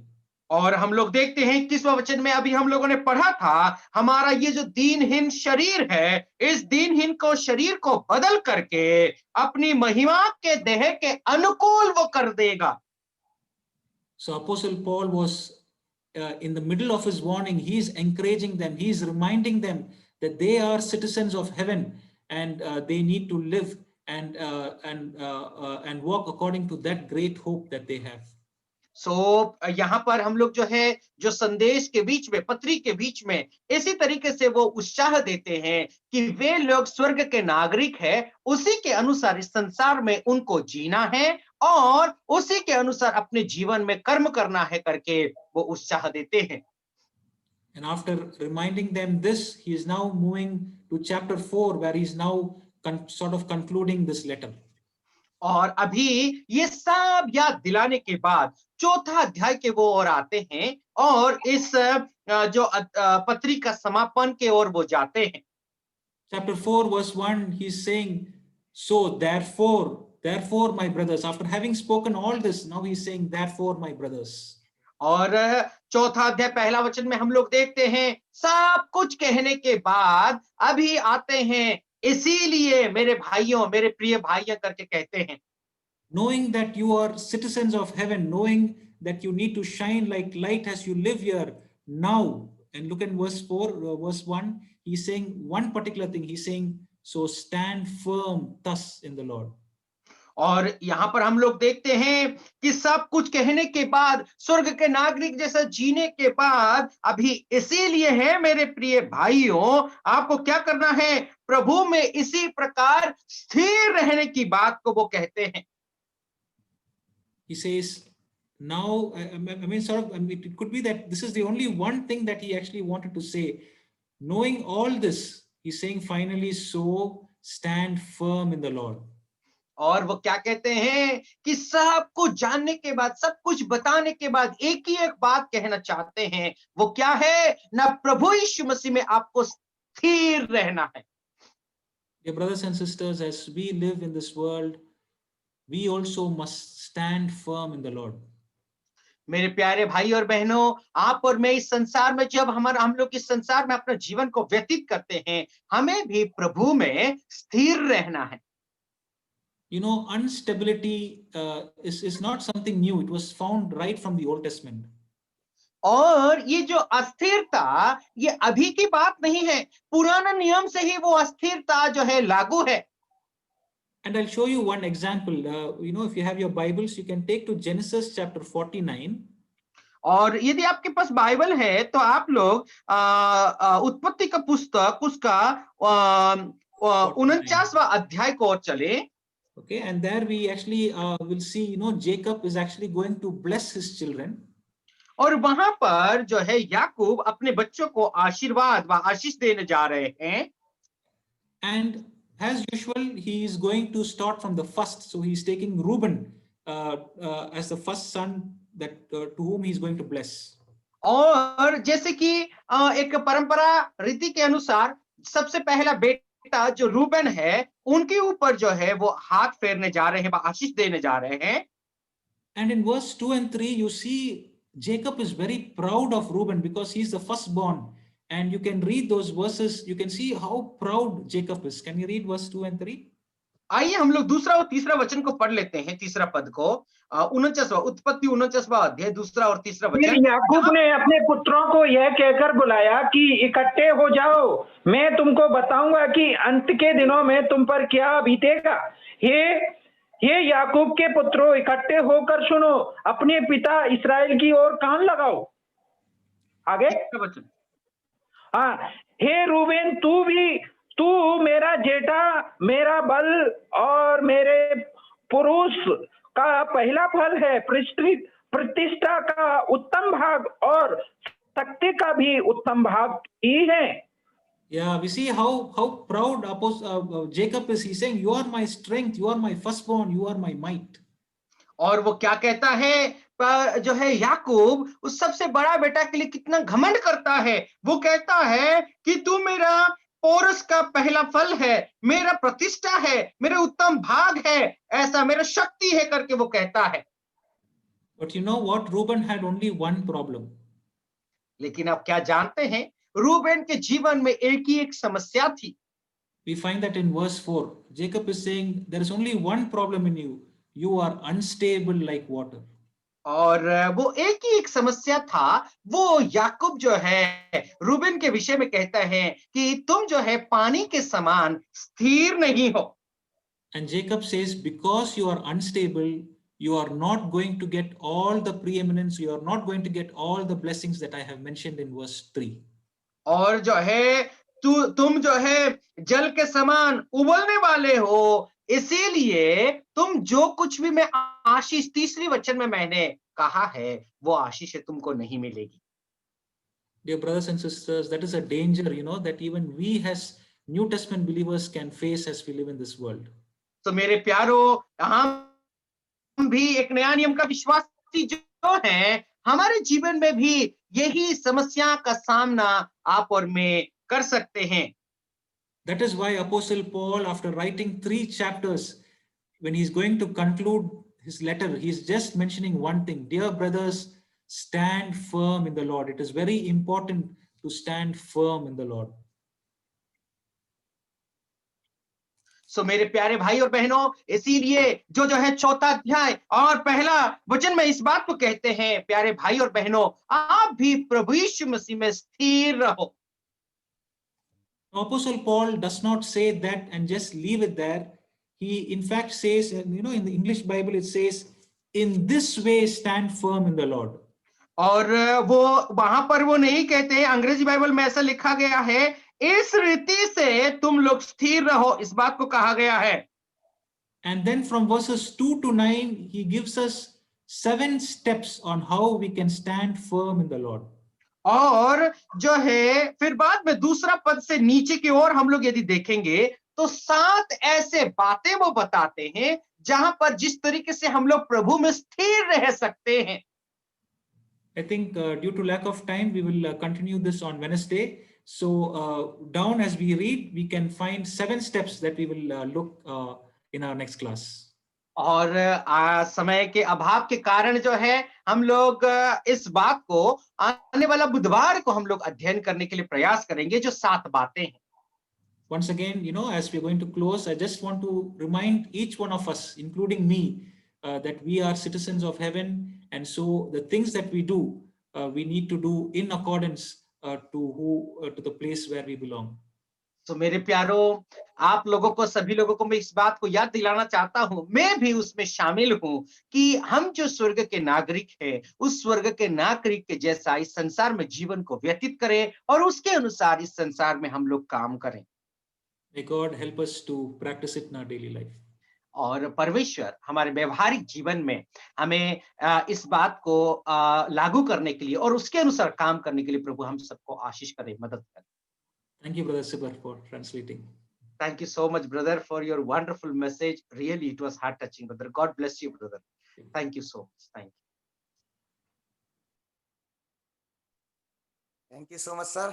और हम लोग देखते हैं 21वां वचन में अभी हम लोगों ने पढ़ा था, हमारा ये जो दीनहीन शरीर है, इस दीनहीन को शरीर को बदल करके अपनी महिमा के देह के अनुकूल वो कर देगा। So Apostle Paul was in the middle of his warning, he is encouraging them, he is reminding them that they are citizens of heaven and they need to live and walk according to that great hope that they have. सो यहाँ पर हम लोग जो है जो संदेश के बीच में, पत्री के बीच में इसी तरीके से वो उत्साह देते हैं कि वे लोग स्वर्ग के नागरिक हैं, उसी के अनुसार इस संसार में उनको जीना है और उसी के अनुसार अपने जीवन में कर्म करना है करके वो उत्साह देते हैं। And after reminding them this, he is now moving to chapter 4 where he is now sort of concluding this letter. और अभी ये सब याद दिलाने के बाद 4था अध्याय के वो ओर आते हैं और इस जो पत्री का समापन के ओर वो जाते हैं। Chapter 4 verse 1, he is saying, so therefore therefore my brothers, after having spoken all this, now he's saying, therefore my brothers. और चौथा अध्याय पहला वचन में हम लोग देखते हैं सब कुछ कहने के बाद अभी आते हैं, इसीलिए मेरे भाइयों, मेरे प्रिय भाइयों करके कहते हैं। Knowing that you are citizens of heaven, knowing that you need to shine like light as you live here now. And look at verse 4, verse 1, he's saying one particular thing. He's saying, so stand firm thus in the Lord. और यहाँ पर हम लोग देखते हैं कि सब कुछ कहने के बाद, स्वर्ग के नागरिक जैसा जीने के बाद, अभी इसीलिए है मेरे प्रिय भाइयों, आपको क्या करना है, प्रभु में इसी प्रकार स्थिर रहने की बात को वो कहते हैं। He says, now, I mean, sort of, it could be that this is the only one thing that he actually wanted to say. Knowing all this, he's saying finally, so stand firm in the Lord. और वो क्या कहते हैं कि सब कुछ जानने के बाद, सब कुछ बताने के बाद एक ही एक बात कहना चाहते हैं, वो क्या है, ना प्रभु यीशु मसीह में आपको स्थिर रहना है। Dear brothers and sisters, as we live in this world, we also must stand firm in the Lord. मेरे प्यारे भाई और बहनों, आप और मैं इस संसार में, जब हम लोग इस संसार में अपना जीवन को व्यतीत करते हैं, हमें भी प्रभु में स्थिर रहना है। You know, instability is not something new. It was found right from the Old Testament. और ये जो अस्थिरता, ये अभी की बात नहीं है, पुराना नियम से ही वो अस्थिरता जो है लागू है। And I'll show you one example. You know, if you have your Bibles, you can take to Genesis chapter 49. और यदि आपके पास बाइबल है तो आप लोग उत्पत्ति का पुस्तक उसका 49वां अध्याय को और चले। Okay, and there we actually will see, you know, Jacob is actually going to bless his children. और वहां पर जो है याकूब अपने बच्चों को आशीर्वाद व आशीष देने जा रहे हैं। And as usual, he is going to start from the first. So he's taking Reuben as the first son that to whom he's going to bless. और जैसे कि एक परंपरा रीति के अनुसार सबसे पहला बेटा जो रूबेन है, उनके ऊपर जो है वो हाथ फेरने जा रहे हैं, आशीष देने जा रहे हैं। And in verse 2 and 3, you see Jacob is very proud of Reuben because he's the firstborn. And you can read those verses. You can see how proud Jacob is. Can you read verse 2 and 3? आइए हम लोग दूसरा और तीसरा वचन को पढ़ लेते हैं। तीसरा पद को 49वां उत्पत्ति 49वां अध्याय दूसरा और तीसरा वचन। याकूब ने अपने पुत्रों को यह कहकर बुलाया कि इकट्ठे हो जाओ, मैं तुमको बताऊंगा कि अंत के दिनों में तुम पर क्या बीतेगा। हे याकूब के पुत्रों, इकट्ठे होकर सुनो, अपने पिता इस्राएल की ओर कान लगाओ। आगे वचन। हाँ, हे रूबेन, तू मेरा जेठा, मेरा बल और मेरे पुरुष का पहला फल है, प्रतिष्ठा का उत्तम भाग और शक्ति का भी उत्तम भाग ही है। Yeah, we see how proud Jacob is. He's saying, you are my strength, you are my firstborn, you are my might. और वो क्या कहता है, जो है याकूब उस सबसे बड़ा बेटा के लिए कितना घमंड करता है। वो कहता है कि तू मेरा पौरुष का पहला फल है, मेरा प्रतिष्ठा है, मेरा उत्तम भाग है, ऐसा मेरा शक्ति है करके वो कहता है। But you know what? Reuben had only one problem. लेकिन आप क्या जानते हैं, रूबेन के जीवन में एक ही एक समस्या थी। We find that in verse 4. Jacob is saying, there is only one problem in you. You are unstable like water. और वो एक ही एक समस्या था, वो याकूब जो है रूबेन के विषय में कहता है कि तुम जो है पानी के समान स्थिर नहीं हो। And Jacob says, because you are unstable, you are not going to get all the preeminence, you are not going to get all the blessings that I have mentioned in verse 3. और जो है तुम जो है जल के समान उबलने वाले हो, इसीलिए तुम जो कुछ भी मैं आशीष तीसरी वचन में मैंने कहा है वो आशीष तुमको नहीं मिलेगी। Dear brothers and sisters, that is a danger, you know, that even we as New Testament believers can face as we live in this world. तो मेरे प्यारो, हम भी एक नया नियम का विश्वासी जो है, हमारे जीवन में भी यही समस्या का सामना आप और मैं कर सकते हैं। That is why Apostle Paul, after writing 3 chapters, when he's going to conclude his letter, he's just mentioning one thing: dear brothers, stand firm in the Lord. It is very important to stand firm in the Lord. सो मेरे प्यारे भाई और बहनों, इसीलिए जो है चौथा अध्याय और पहला वचन में इस बात को कहते हैं, प्यारे भाई और बहनों, आप भी प्रभु यीशु मसीह में स्थिर रहो. Apostle Paul does not say that and just leave it there. He in fact says, in the English Bible it says, in this way stand firm in the Lord. और वो वहां पर वो नहीं कहते, अंग्रेजी बाइबल में ऐसा लिखा गया है, इस रीति से तुम लोग स्थिर रहो, इस बात को कहा गया है. And then from verses 2 to 9 he gives us 7 steps on how we can stand firm in the Lord. और जो है फिर बाद में दूसरा पद से नीचे की ओर हम लोग यदि देखेंगे तो 7 ऐसे बातें वो बताते हैं जहां पर जिस तरीके से हम लोग प्रभु में स्थिर रह सकते हैं. I think due to lack of time we will continue this on Wednesday. So down as we read we can find 7 steps that we will look in our next class. और समय के अभाव के कारण जो है हम लोग इस बात को आने वाला बुधवार को हम लोग अध्ययन करने के लिए प्रयास करेंगे, जो 7 बातें हैं. Once again, as we're going to close, I just want to remind each one of us, including me, that we are citizens of heaven, and so the things that we do, we need to do in accordance to the place where we belong. तो मेरे प्यारों, आप लोगों को, सभी लोगों को मैं इस बात को याद दिलाना चाहता हूं, मैं भी उसमें शामिल हूं, कि हम जो स्वर्ग के नागरिक हैं, उस स्वर्ग के नागरिक के जैसा इस संसार में जीवन को व्यतीत करें और उसके अनुसार इस संसार में हम लोग काम करें. May God help us to practice it in our daily life. और परमेश्वर हमारे व्यवहारिक जीवन में हमें इस बात को लागू करने के लिए और उसके अनुसार काम करने के लिए प्रभु हम सबको आशीष करे, मदद करे. Thank you, Brother Sibar, for translating. Thank you so much, brother, for your wonderful message. Really, it was heart-touching, brother. God bless you, brother. Thank you so much. Thank you. Thank you so much, sir.